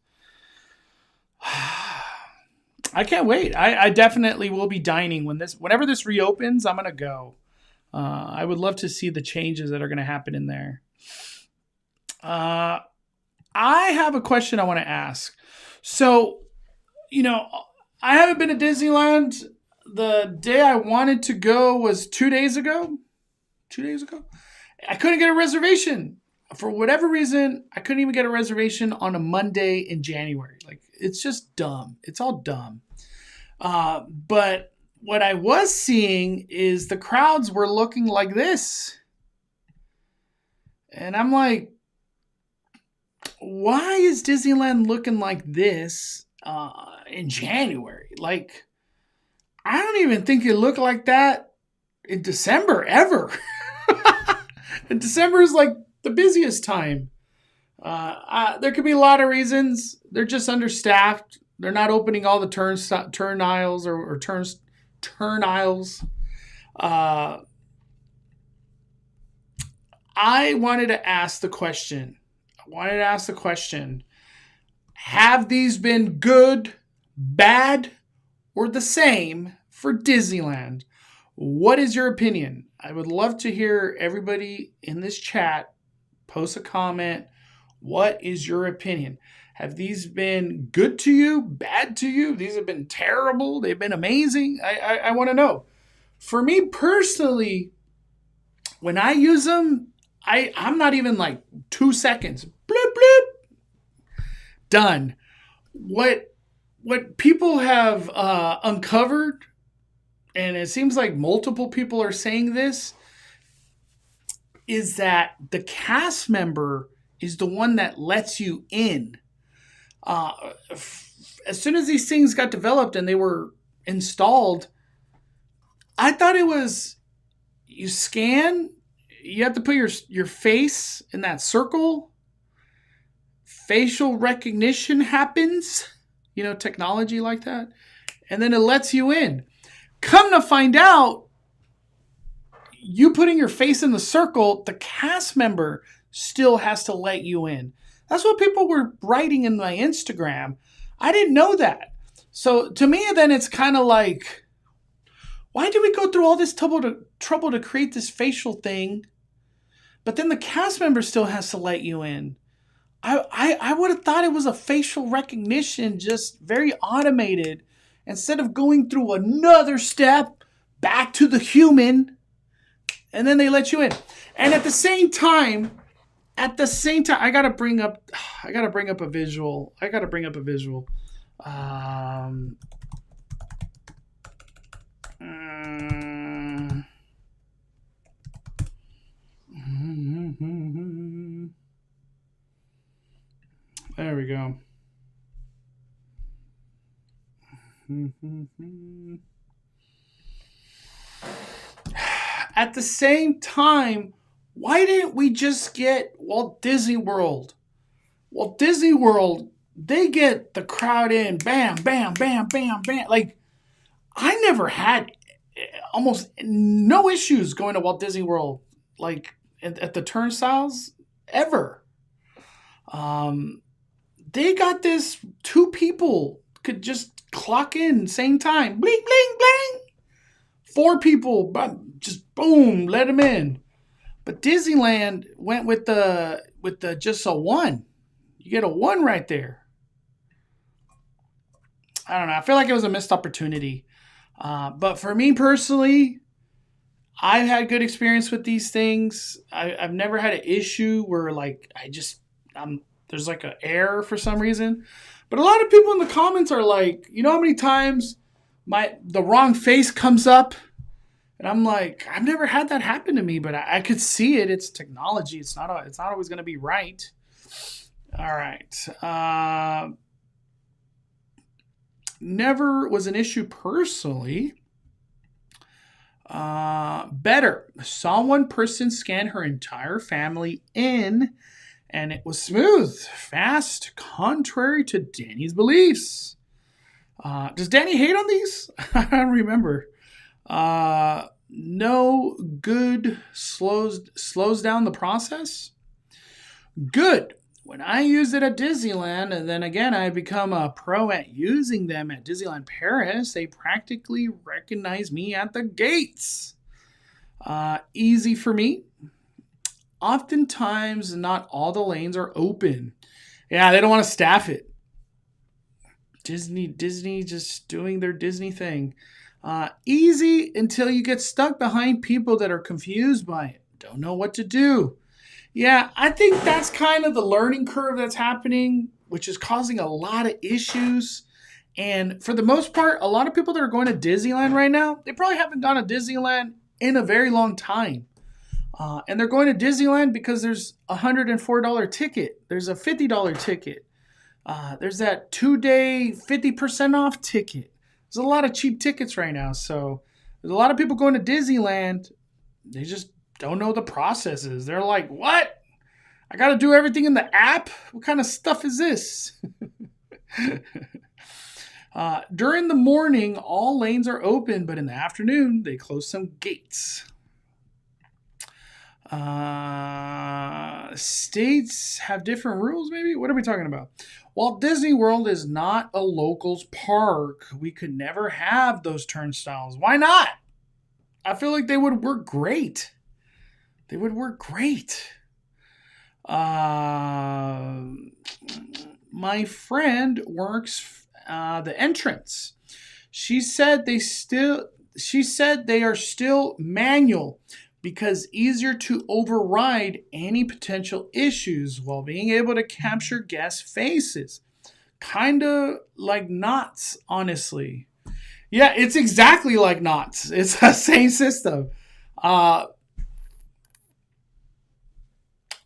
I can't wait. I definitely will be dining whenever this reopens. I'm gonna go. I would love to see the changes that are gonna happen in there. I have a question I want to ask. So, I haven't been to Disneyland. The day I wanted to go was 2 days ago. 2 days ago, I couldn't get a reservation. For whatever reason, I couldn't even get a reservation on a Monday in January. Like, it's just dumb. It's all dumb. But what I was seeing is the crowds were looking like this. And I'm like, why is Disneyland looking like this in January? Like, I don't even think it looked like that in December ever. And December is like the busiest time. There could be a lot of reasons. They're just understaffed. They're not opening all the turn aisles or turn aisles. I wanted to ask the question. Have these been good, bad, or the same for Disneyland? What is your opinion? I would love to hear everybody in this chat post a comment. What is your opinion? Have these been good to you, bad to you? These have been terrible. They've been amazing. I want to know. For me personally, when I use them, I'm not even like 2 seconds. Bloop, bloop. Done. What people have uncovered, and it seems like multiple people are saying this, is that the cast member is the one that lets you in. As soon as these things got developed and they were installed, I thought it was you scan, you have to put your face in that circle. Facial recognition happens, technology like that. And then it lets you in. Come to find out, you putting your face in the circle, the cast member still has to let you in. That's what people were writing in my Instagram. I didn't know that. So to me, then it's kind of like, why do we go through all this trouble to create this facial thing? But then the cast member still has to let you in. I would have thought it was a facial recognition, just very automated, instead of going through another step back to the human, and then they let you in. And at the same time, I gotta bring up a visual. There we go. At the same time, why didn't we just get Walt Disney World? Walt Disney World, they get the crowd in, bam, bam, bam, bam, bam. Like, I never had almost no issues going to Walt Disney World, like at the turnstiles, ever. They got this, 2 people could just clock in same time. Bling, bling, bling. 4 people, just boom, let them in. But Disneyland went with the just a 1. You get a 1 right there. I don't know. I feel like it was a missed opportunity. But for me personally, I've had good experience with these things. I've never had an issue where like there's like an error for some reason. But a lot of people in the comments are like, how many times the wrong face comes up? And I'm like, I've never had that happen to me, but I could see it. It's technology. It's not always going to be right. All right. Never was an issue personally. Better. Saw one person scan her entire family in, and it was smooth, fast, contrary to Danny's beliefs. Does Danny hate on these? I don't remember. No good slows down the process. Good. When I use it at Disneyland, and then again, I become a pro at using them at Disneyland Paris, they practically recognize me at the gates. Easy for me. Oftentimes, not all the lanes are open. Yeah, they don't want to staff it. Disney just doing their Disney thing. Easy until you get stuck behind people that are confused by it. Don't know what to do. Yeah, I think that's kind of the learning curve that's happening, which is causing a lot of issues. And for the most part, a lot of people that are going to Disneyland right now, they probably haven't gone to Disneyland in a very long time. And they're going to Disneyland because there's a $104 ticket. There's a $50 ticket. There's that 2-day 50% off ticket. There's a lot of cheap tickets right now. So there's a lot of people going to Disneyland. They just don't know the processes. They're like, what? I got to do everything in the app? What kind of stuff is this? During the morning, all lanes are open, but in the afternoon, they close some gates. States have different rules, maybe? What are we talking about? While Disney World is not a locals park, we could never have those turnstiles. Why not? I feel like they would work great. They would work great. My friend works the entrance. She said they are still manual because easier to override any potential issues while being able to capture guest faces. Kind of like Knott's, honestly. Yeah, it's exactly like Knott's. It's the same system. I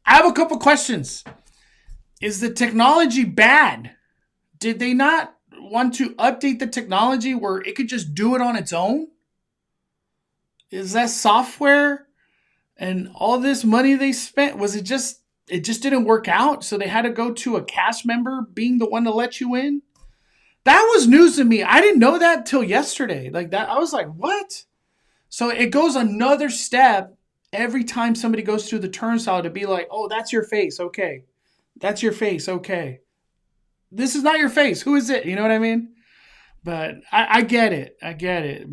have a couple questions. Is the technology bad? Did they not want to update the technology where it could just do it on its own? Is that software and all this money they spent, it just didn't work out, so they had to go to a cast member being the one to let you in? That was news to me. I didn't know that till yesterday. Like that, I was like, what? So it goes another step every time somebody goes through the turnstile to be like, oh, that's your face. Okay. That's your face. Okay. This is not your face. Who is it? You know what I mean? But I get it. I get it.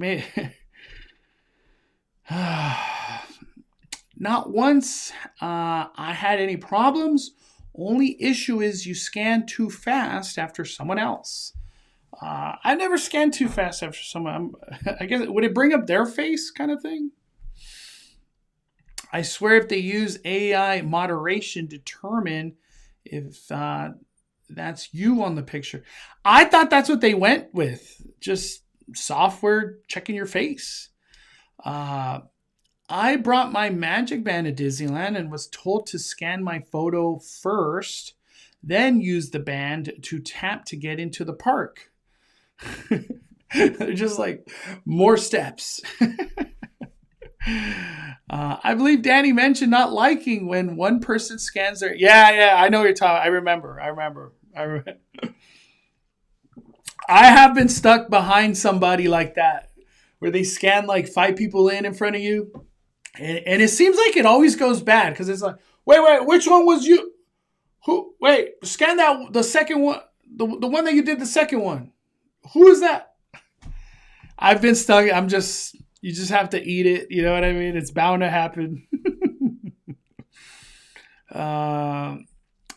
Not once I had any problems. Only issue is you scan too fast after someone else. I never scan too fast after someone. I guess, would it bring up their face kind of thing? I swear if they use AI moderation to determine if that's you on the picture. I thought that's what they went with. Just software checking your face. I brought my Magic Band to Disneyland and was told to scan my photo first, then use the band to tap to get into the park. They're just like more steps. I believe Danny mentioned not liking when one person scans their... Yeah, I know what you're talking. I remember. I have been stuck behind somebody like that, where they scan like 5 people in front of you. And it seems like it always goes bad because it's like, wait, which one was you? Who? Wait, scan that, the second one, the one that you did the second one. Who is that? I've been stuck. You just have to eat it. You know what I mean? It's bound to happen.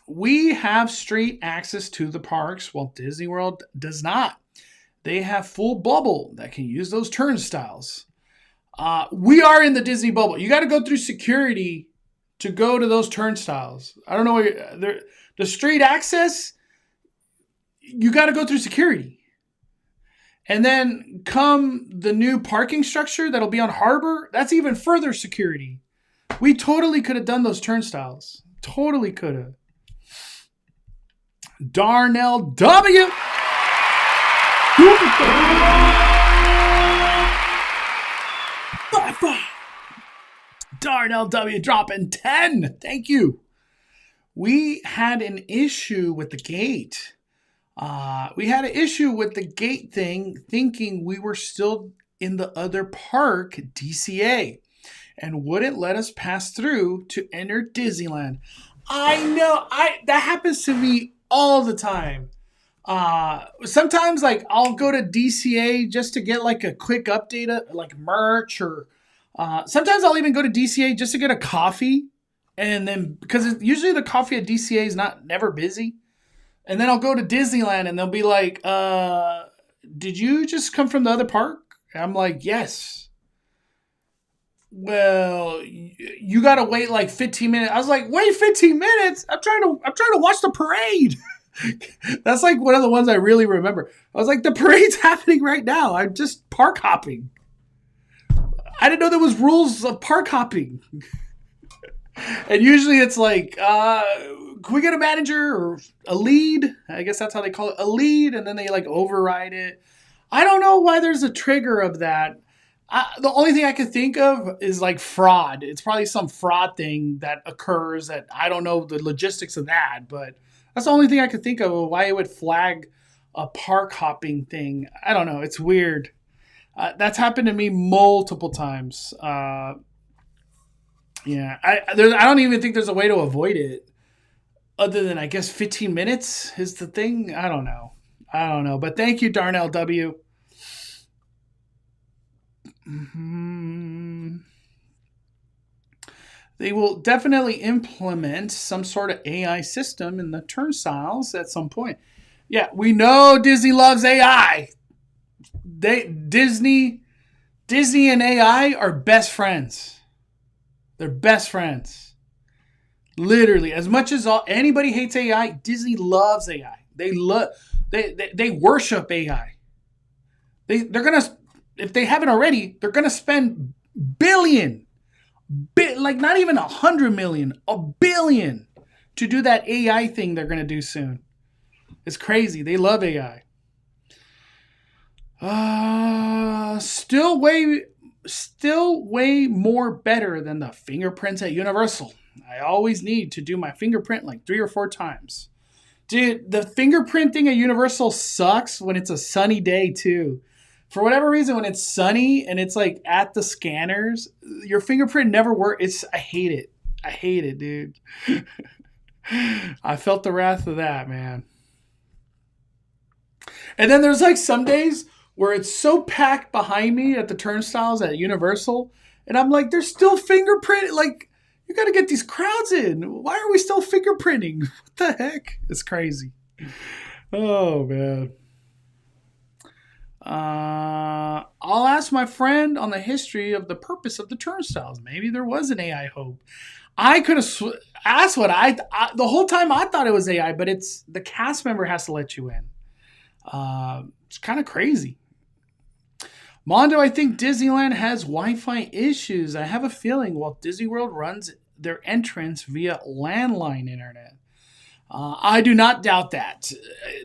We have street access to the parks while Disney World does not. They have full bubble that can use those turnstiles. We are in the Disney bubble. You got to go through security to go to those turnstiles. I don't know the street access. You got to go through security. And then come the new parking structure that'll be on Harbor. That's even further security. We totally could have done those turnstiles. Totally could have. Darnell W. Darnell W dropping 10. Thank you. We had an issue with the gate. We had an issue with the gate thing, thinking we were still in the other park, DCA, and wouldn't let us pass through to enter Disneyland. I know, that happens to me all the time. Sometimes like I'll go to DCA just to get like a quick update, like merch, or sometimes I'll even go to DCA just to get a coffee, and then because usually the coffee at DCA is never busy. And then I'll go to Disneyland and they'll be like, did you just come from the other park? And I'm like, yes. Well, you got to wait like 15 minutes. I was like, wait 15 minutes? I'm trying to watch the parade. That's like one of the ones I really remember. I was like, the parade's happening right now. I'm just park hopping. I didn't know there was rules of park hopping. And usually it's like, can we get a manager or a lead? I guess that's how they call it, a lead. And then they like override it. I don't know why there's a trigger of that. The only thing I could think of is like fraud. It's probably some fraud thing that occurs that I don't know the logistics of that, but that's the only thing I could think of why it would flag a park hopping thing. I don't know. It's weird. That's happened to me multiple times. Yeah, I don't even think there's a way to avoid it, other than I guess 15 minutes is the thing. I don't know. But thank you, Darnell W. They will definitely implement some sort of AI system in the turnstiles at some point. Yeah, we know Disney loves AI. Disney and AI are best friends. They're best friends. Literally, as much as anybody hates AI, Disney loves AI. They worship AI. They're gonna, if they haven't already, they're gonna spend like not even 100 million, a billion to do that AI thing they're gonna do soon. It's crazy. They love AI. Still way more better than the fingerprints at Universal. I always need to do my fingerprint like 3 or 4 times. Dude, the fingerprinting at Universal sucks when it's a sunny day too. For whatever reason, when it's sunny and it's like at the scanners, your fingerprint never works. I hate it. I hate it, dude. I felt the wrath of that, man. And then there's like some days where it's so packed behind me at the turnstiles at Universal, and I'm like, there's still fingerprint. Like, you got to get these crowds in. Why are we still fingerprinting? What the heck? It's crazy. Oh, man. I'll ask my friend on the history of the purpose of the turnstiles. Maybe there was an AI hope. I could have asked what the whole time I thought it was AI, but it's the cast member has to let you in. It's kind of crazy. Mondo, I think Disneyland has Wi-Fi issues. I have a feeling Walt Disney World runs their entrance via landline internet. I do not doubt that.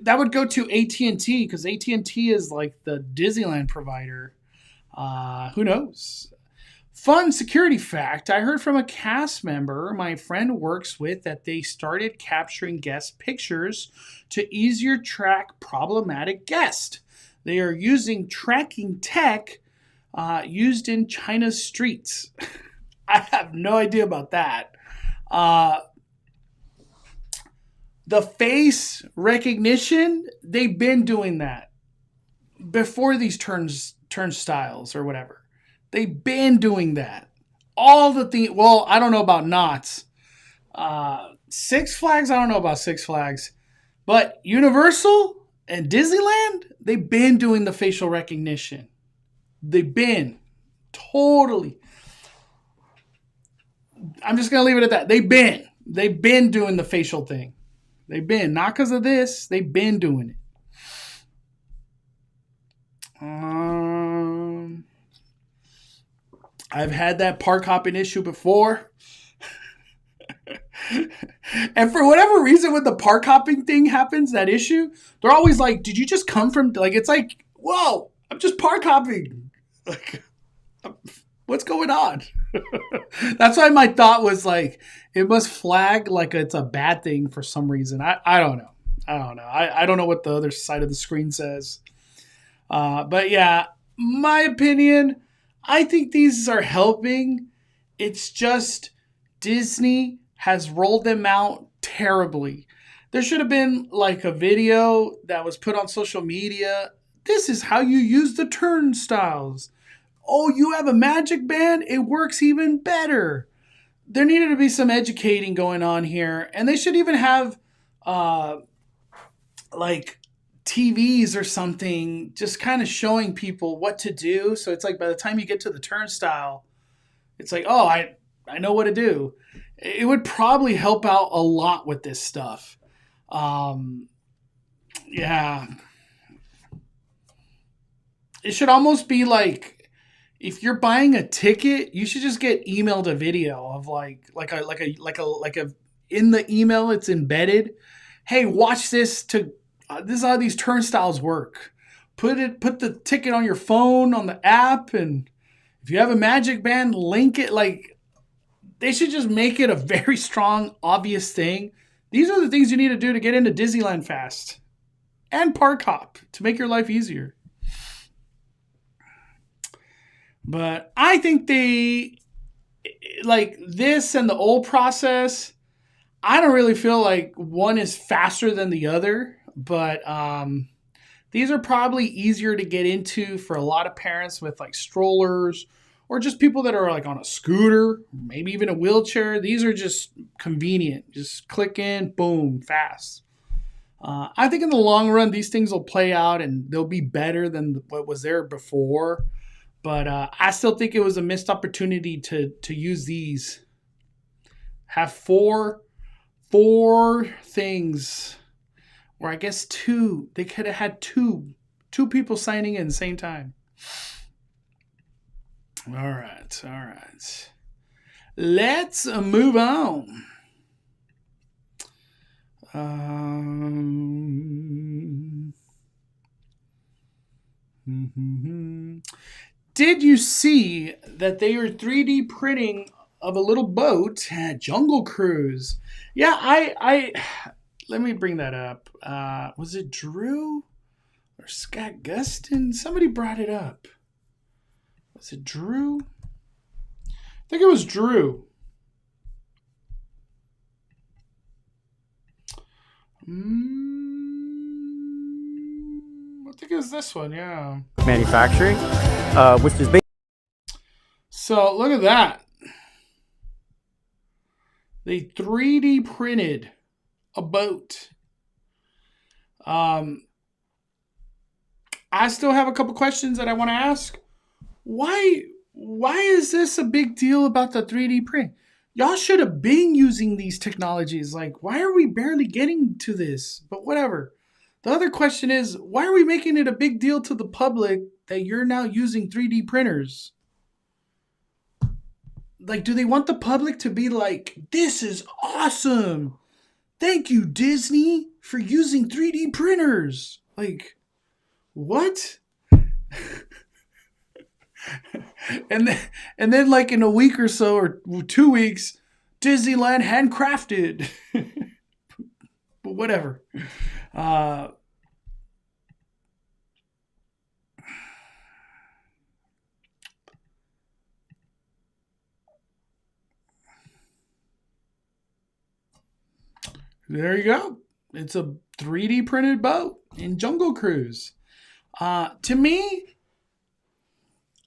That would go to AT&T because AT&T is like the Disneyland provider. Who knows? Fun security fact. I heard from a cast member my friend works with that they started capturing guest pictures to easier track problematic guests. They are using tracking tech used in China's streets. I have no idea about that. The face recognition, they've been doing that before these turnstiles or whatever. They've been doing that. All the things, well, I don't know about Knott's. Six Flags, I don't know about Six Flags. But Universal and Disneyland, they've been doing the facial recognition. They've been. Totally. I'm just going to leave it at that. They've been doing the facial thing. They've been. Not because of this. They've been doing it. I've had that park hopping issue before. And for whatever reason, when the park hopping thing happens, that issue, they're always like, did you just come from, like, it's like, whoa, I'm just park hopping. Like, what's going on? That's why my thought was like, it must flag like it's a bad thing for some reason. I don't know. I don't know what the other side of the screen says. But yeah, my opinion, I think these are helping. It's just Disney has rolled them out terribly. There should have been like a video that was put on social media. This is how you use the turnstiles. Oh, you have a magic band? It works even better. There needed to be some educating going on here. And they should even have like TVs or something just kind of showing people what to do. So it's like by the time you get to the turnstile, it's like, oh, I know what to do. It would probably help out a lot with this stuff. Yeah. It should almost be like, if you're buying a ticket, you should just get emailed a video of like a in the email it's embedded. Hey, watch this this is how these turnstiles work. Put the ticket on your phone on the app, and if you have a magic band, link it. Like, they should just make it a very strong, obvious thing. These are the things you need to do to get into Disneyland fast. and Park Hop to make your life easier. But I think they, like this and the old process, I don't really feel like one is faster than the other, but these are probably easier to get into for a lot of parents with like strollers or just people that are like on a scooter, maybe even a wheelchair. These are just convenient. Just click in, boom, fast. I think in the long run, these things will play out and they'll be better than what was there before. But I still think it was a missed opportunity to use these. Have four things, or I guess two. They could have had two people signing in at the same time. All right. Let's move on. Did you see that they are 3D printing of a little boat at Jungle Cruise? Yeah, I let me bring that up. Was it Drew or Scott Gustin? Somebody brought it up. Was it Drew? I think it was Drew. I think it was this one, yeah. Manufacturing, which is basically. So look at that. They 3D printed a boat. I still have a couple questions that I want to ask. Why is this a big deal about the 3D print? Y'all should have been using these technologies. Like, why are we barely getting to this? But whatever. The other question is, why are we making it a big deal to the public that you're now using 3D printers? Like, do they want the public to be like, this is awesome. Thank you, Disney, for using 3D printers. Like, what? and then like in a week or so, or 2 weeks, Disneyland handcrafted. But whatever. There you go. It's a 3D printed boat in Jungle Cruise. To me,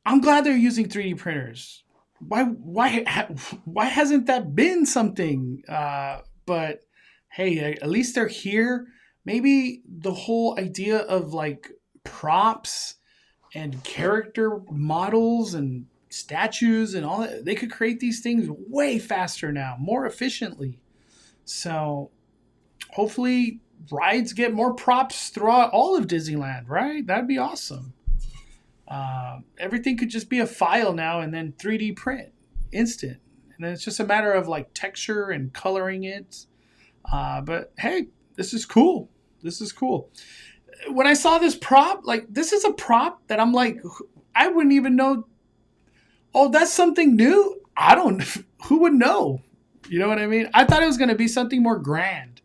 I'm glad they're using 3D printers. Why hasn't that been something? But hey, at least they're here. Maybe the whole idea of like props and character models and statues and all that, they could create these things way faster now, more efficiently. So hopefully rides get more props throughout all of Disneyland, right? That'd be awesome. Everything could just be a file now and then 3D print, instant. And then it's just a matter of like texture and coloring it. But hey, this is cool. This is cool. When I saw this prop, like this is a prop that I'm like, I wouldn't even know. Oh, that's something new? Who would know? You know what I mean? I thought it was going to be something more grand.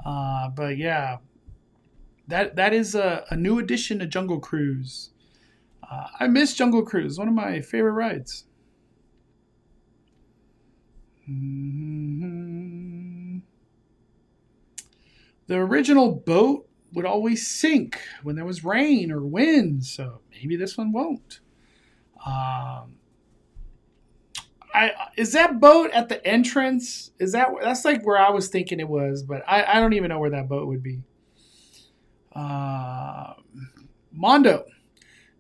But yeah, that is a new addition to Jungle Cruise. I miss Jungle Cruise, one of my favorite rides. Mm-hmm. The original boat would always sink when there was rain or wind, so maybe this one won't. Is that boat at the entrance? That's like where I was thinking it was, but I don't even know where that boat would be. Mondo,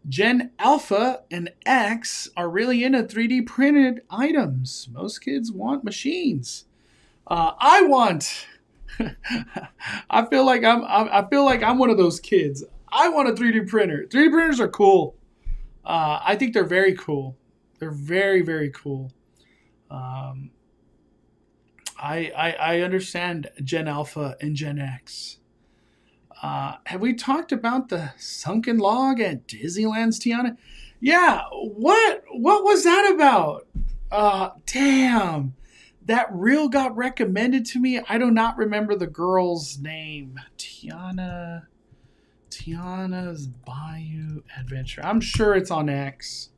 Gen Alpha and X are really into 3D printed items. Most kids want machines. I feel like I'm one of those kids. I want a 3D printer. 3D printers are cool. I think they're very cool. They're very, very cool. I understand Gen Alpha and Gen X. Have we talked about the sunken log at Disneyland's Tiana? Yeah, what was that about? Damn. That reel got recommended to me. I do not remember the girl's name. Tiana. Tiana's Bayou Adventure. I'm sure it's on X.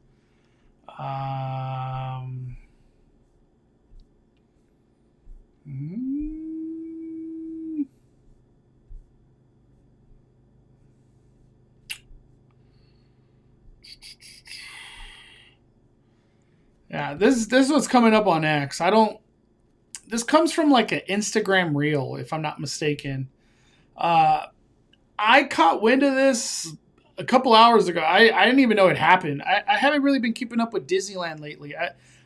Yeah, this is what's coming up on X. This comes from like an Instagram reel, if I'm not mistaken. I caught wind of this a couple hours ago. I didn't even know it happened. I haven't really been keeping up with Disneyland lately.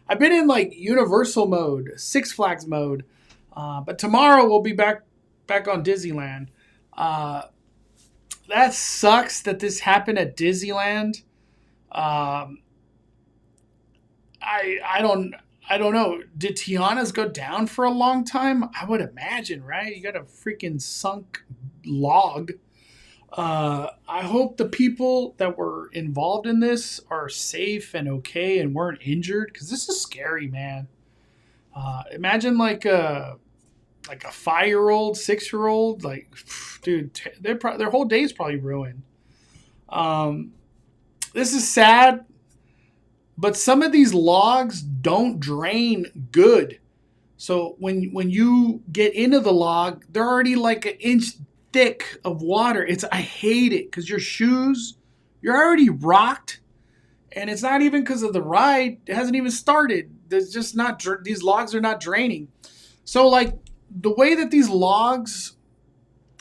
I've been in like Universal mode, Six Flags mode, but tomorrow we'll be back on Disneyland. That sucks that this happened at Disneyland. I don't know. Did Tiana's go down for a long time? I would imagine, right? You got a freaking sunk log. I hope the people that were involved in this are safe and okay and weren't injured, because this is scary, man. Imagine like a 5-year-old, 6-year-old, like, dude, their whole day is probably ruined. This is sad, but some of these logs don't drain good. So when you get into the log, they're already like an inch thick of water. I hate it, because your shoes, you're already rocked, and it's not even because of the ride. It hasn't even started. There's just not, these logs are not draining. So like the way that these logs,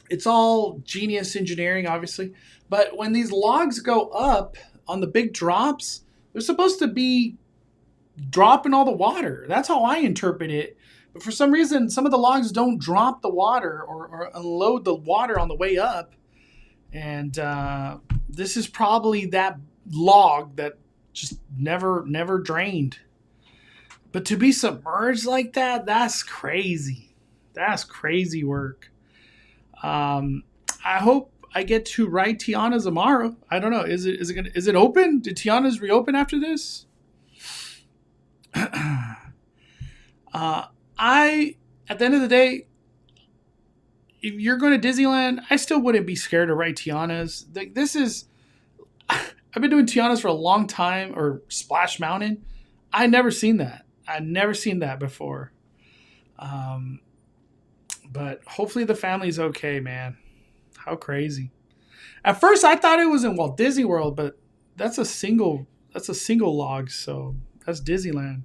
it's all genius engineering, obviously, but when these logs go up on the big drops, they're supposed to be dropping all the water. That's how I interpret it. But for some reason, some of the logs don't drop the water or unload the water on the way up. And this is probably that log that just never drained. But to be submerged like that, that's crazy. That's crazy work. I hope I get to ride Tiana's tomorrow. I don't know. Is it open? Did Tiana's reopen after this? At the end of the day, if you're going to Disneyland, I still wouldn't be scared to ride Tiana's. I've been doing Tiana's for a long time, or Splash Mountain. I never seen that. I'd never seen that before. But hopefully the family's okay, man. How crazy. At first I thought it was in Walt Disney World, but that's a single log, so that's Disneyland.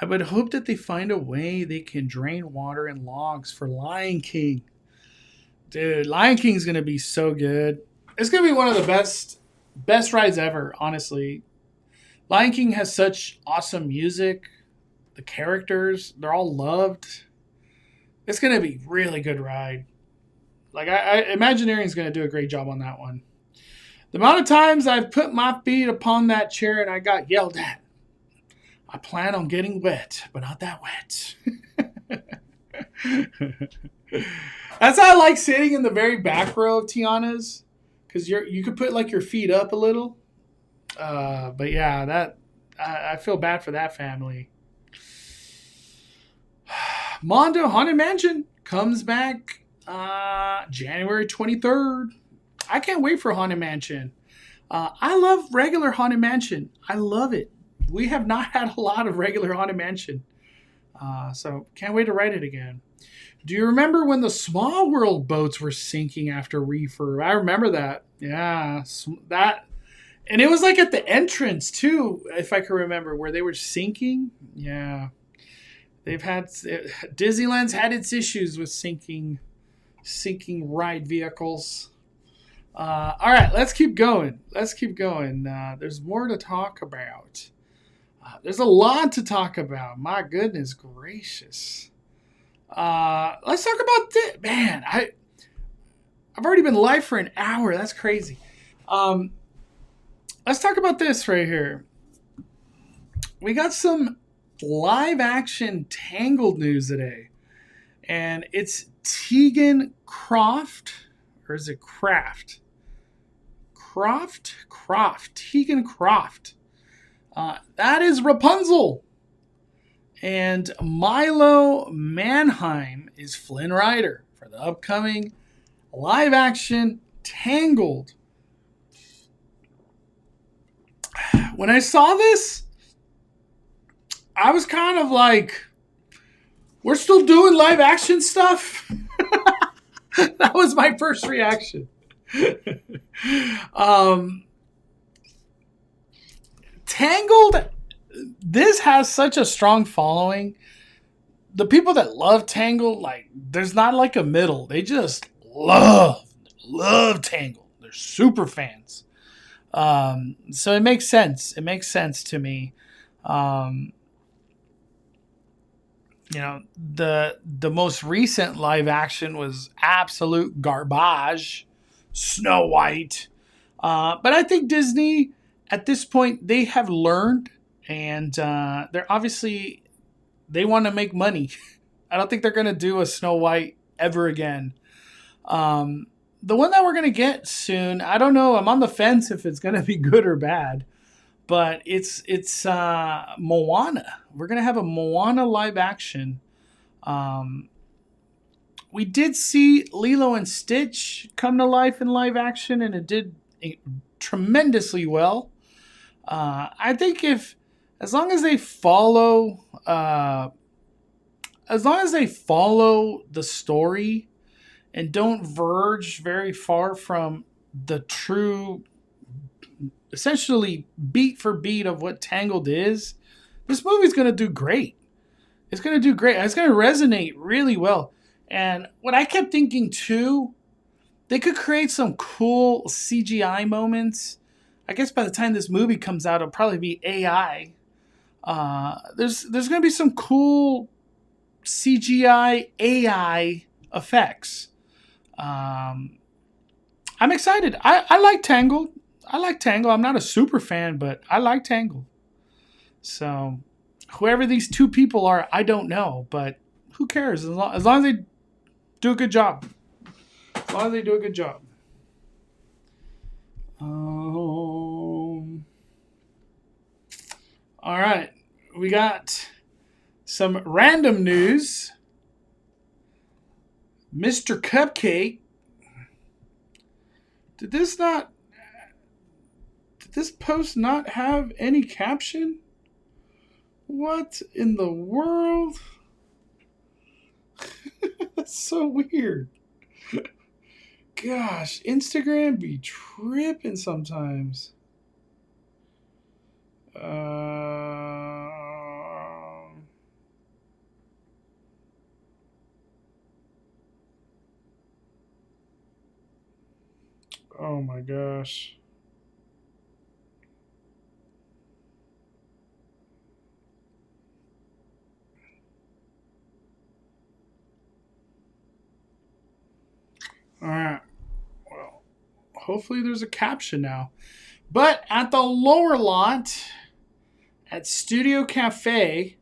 I would hope that they find a way they can drain water in logs for Lion King. Dude, Lion King's going to be so good. It's going to be one of the best rides ever, honestly. Lion King has such awesome music. The characters, they're all loved. It's going to be a really good ride. Like, Imagineering's going to do a great job on that one. The amount of times I've put my feet upon that chair and I got yelled at. I plan on getting wet, but not that wet. That's how I like sitting in the very back row of Tiana's, because you could put like your feet up a little. But yeah, I feel bad for that family. Mondo Haunted Mansion comes back January 23rd. I can't wait for Haunted Mansion. I love regular Haunted Mansion. I love it. We have not had a lot of regular Haunted Mansion. So can't wait to ride it again. Do you remember when the Small World boats were sinking after refurb? I remember that. Yeah, that. And it was like at the entrance too, if I can remember, where they were sinking. Yeah. Disneyland's had its issues with sinking ride vehicles. All right, let's keep going. There's more to talk about. There's a lot to talk about. My goodness gracious. Let's talk about this. Man, I've already been live for an hour. That's crazy. Let's talk about this right here. We got some live action Tangled news today. And it's Tegan Croft. Or is it Craft? Croft. Tegan Croft. That is Rapunzel. And Milo Manheim is Flynn Rider for the upcoming live action Tangled. When I saw this, I was kind of like, we're still doing live action stuff? That was my first reaction. Tangled, this has such a strong following. The people that love Tangled, like, there's not like a middle. They just love Tangled. They're super fans. So it makes sense. It makes sense to me. The most recent live action was absolute garbage, Snow White. But I think Disney, at this point, they have learned, and they're obviously, they want to make money. I don't think they're going to do a Snow White ever again. The one that we're going to get soon, I don't know. I'm on the fence if it's going to be good or bad. But it's Moana. We're going to have a Moana live action. We did see Lilo and Stitch come to life in live action, and it did tremendously well. I think as long as they follow the story and don't verge very far from the true, essentially beat for beat of what Tangled is, this movie's going to do great. It's going to do great. It's going to resonate really well. And what I kept thinking too, they could create some cool CGI moments. I guess by the time this movie comes out, it'll probably be AI. There's going to be some cool CGI AI effects. I'm excited. I like Tangled. I'm not a super fan, but I like Tangled. So whoever these two people are, I don't know, but who cares? As long as they do a good job. All right. We got some random news. Mr. Cupcake. Did this post not have any caption? What in the world? That's so weird. Gosh, Instagram be tripping sometimes. Oh my gosh. All right. Well, hopefully there's a caption now. But at the lower lot at Studio Cafe,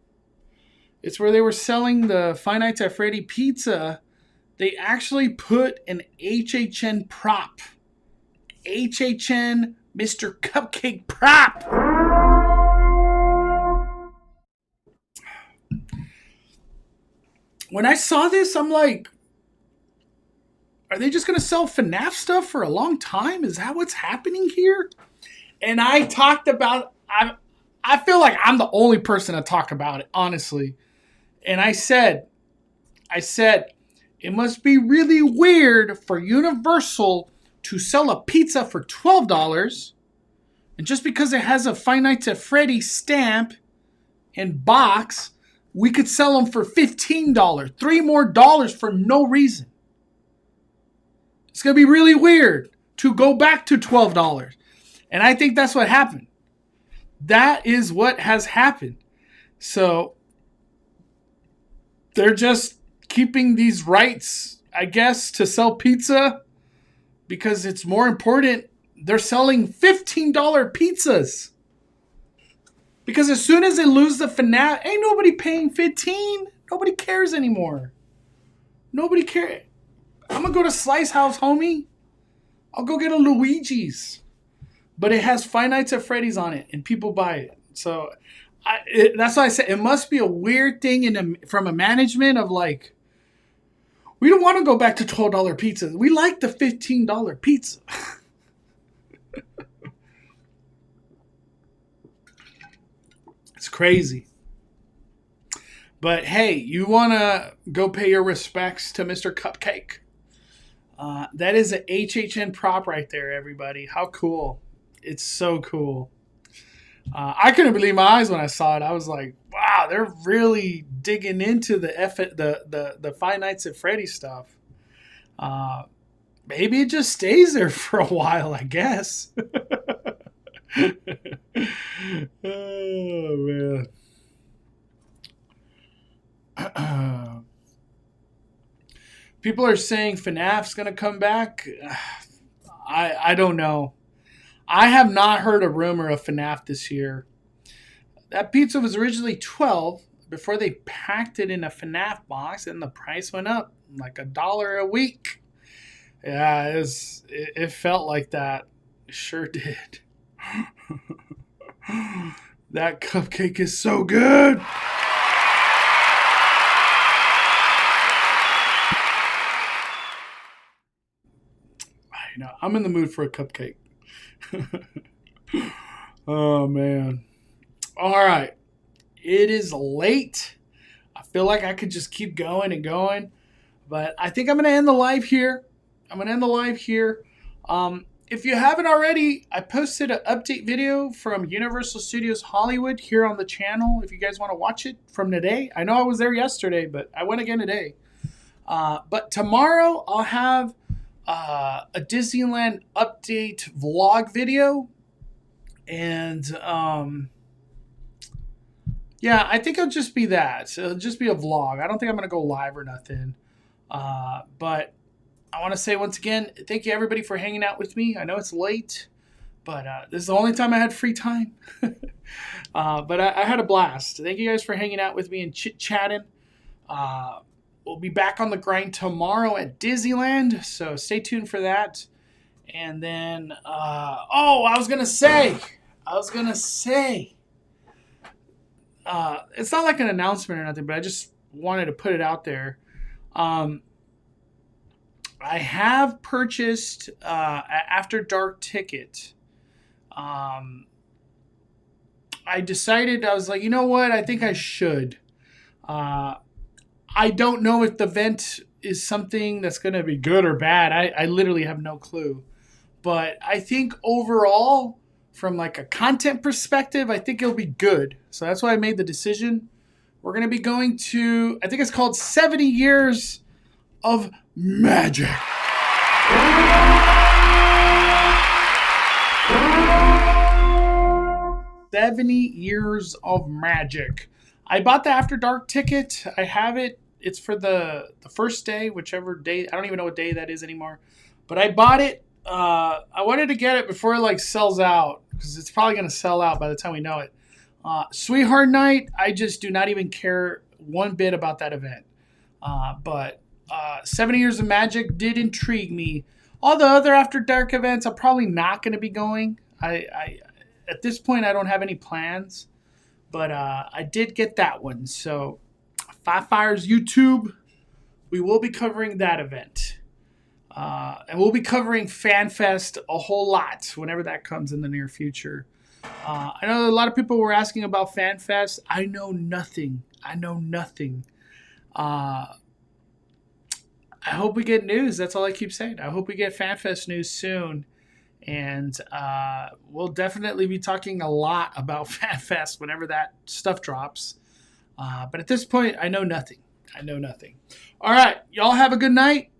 it's where they were selling the Five Nights at Freddy pizza. They actually put an HHN prop. HHN Mr. Cupcake prop. When I saw this, I'm like, are they just going to sell FNAF stuff for a long time? Is that what's happening here? And I talked about, I feel like I'm the only person to talk about it, honestly. And I said, it must be really weird for Universal to sell a pizza for $12. And just because it has a Five Nights at Freddy stamp and box, we could sell them for $15. $3 more for no reason. It's going to be really weird to go back to $12. And I think that's what happened. That is what has happened. So they're just keeping these rights, I guess, to sell pizza because it's more important. They're selling $15 pizzas. Because as soon as they lose the FNAF, ain't nobody paying $15. Nobody cares anymore. Nobody cares. I'm going to go to Slice House, homie. I'll go get a Luigi's. But it has Five Nights at Freddy's on it, and people buy it. So That's why I said it must be a weird thing from a management of like, we don't want to go back to $12 pizza. We like the $15 pizza. It's crazy. But hey, you want to go pay your respects to Mr. Cupcake. That is an HHN prop right there, everybody. How cool. It's so cool. I couldn't believe my eyes when I saw it. I was like, wow, they're really digging into the Five Nights at Freddy's stuff. Maybe it just stays there for a while, I guess. Oh, man. People are saying FNAF's going to come back. I don't know. I have not heard a rumor of FNAF this year. That pizza was originally $12 before they packed it in a FNAF box, and the price went up like $1 a week. Yeah, it felt like that. It sure did. That cupcake is so good. I know. I'm in the mood for a cupcake. Oh, man. All right. It is late. I feel like I could just keep going and going, but I think I'm going to end the live here. If you haven't already, I posted an update video from Universal Studios Hollywood here on the channel. If you guys want to watch it from today. I know I was there yesterday, but I went again today. But tomorrow I'll have a Disneyland update vlog video. And yeah, I think it'll just be that. So it'll just be a vlog. I don't think I'm going to go live or nothing. But I want to say once again, thank you everybody for hanging out with me. I know it's late, but this is the only time I had free time. But I had a blast. Thank you guys for hanging out with me and chit-chatting. We'll be back on the grind tomorrow at Disneyland, so stay tuned for that. And then, I was going to say, it's not like an announcement or nothing, but I just wanted to put it out there. I have purchased an After Dark ticket. I decided, I was like, you know what? I think I should. I don't know if the event is something that's going to be good or bad. I literally have no clue. But I think overall, from like a content perspective, I think it'll be good. So that's why I made the decision. We're going to be going to, I think it's called 70 Years of Magic. $70 of Magic. I bought the After Dark ticket. I have it. It's for the first day, whichever day. I don't even know what day that is anymore. But I bought it. I wanted to get it before it like sells out, because it's probably going to sell out by the time we know it. Sweetheart Night, I just do not even care one bit about that event. But 70 Years of Magic did intrigue me. All the other After Dark events, I'm probably not going to be going. I at this point, I don't have any plans. But I did get that one. So Five Fires YouTube, we will be covering that event. And we'll be covering FanFest a whole lot whenever that comes in the near future. I know a lot of people were asking about FanFest. I know nothing. I hope we get news. That's all I keep saying. I hope we get FanFest news soon. And we'll definitely be talking a lot about FanFest whenever that stuff drops. But at this point, I know nothing. All right. Y'all have a good night.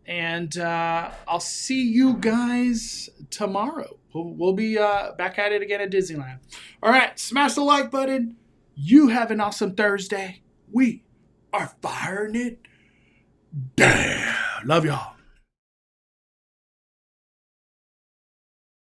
And I'll see you guys tomorrow. We'll be back at it again at Disneyland. All right. Smash the like button. You have an awesome Thursday. We are firing it down. Love y'all.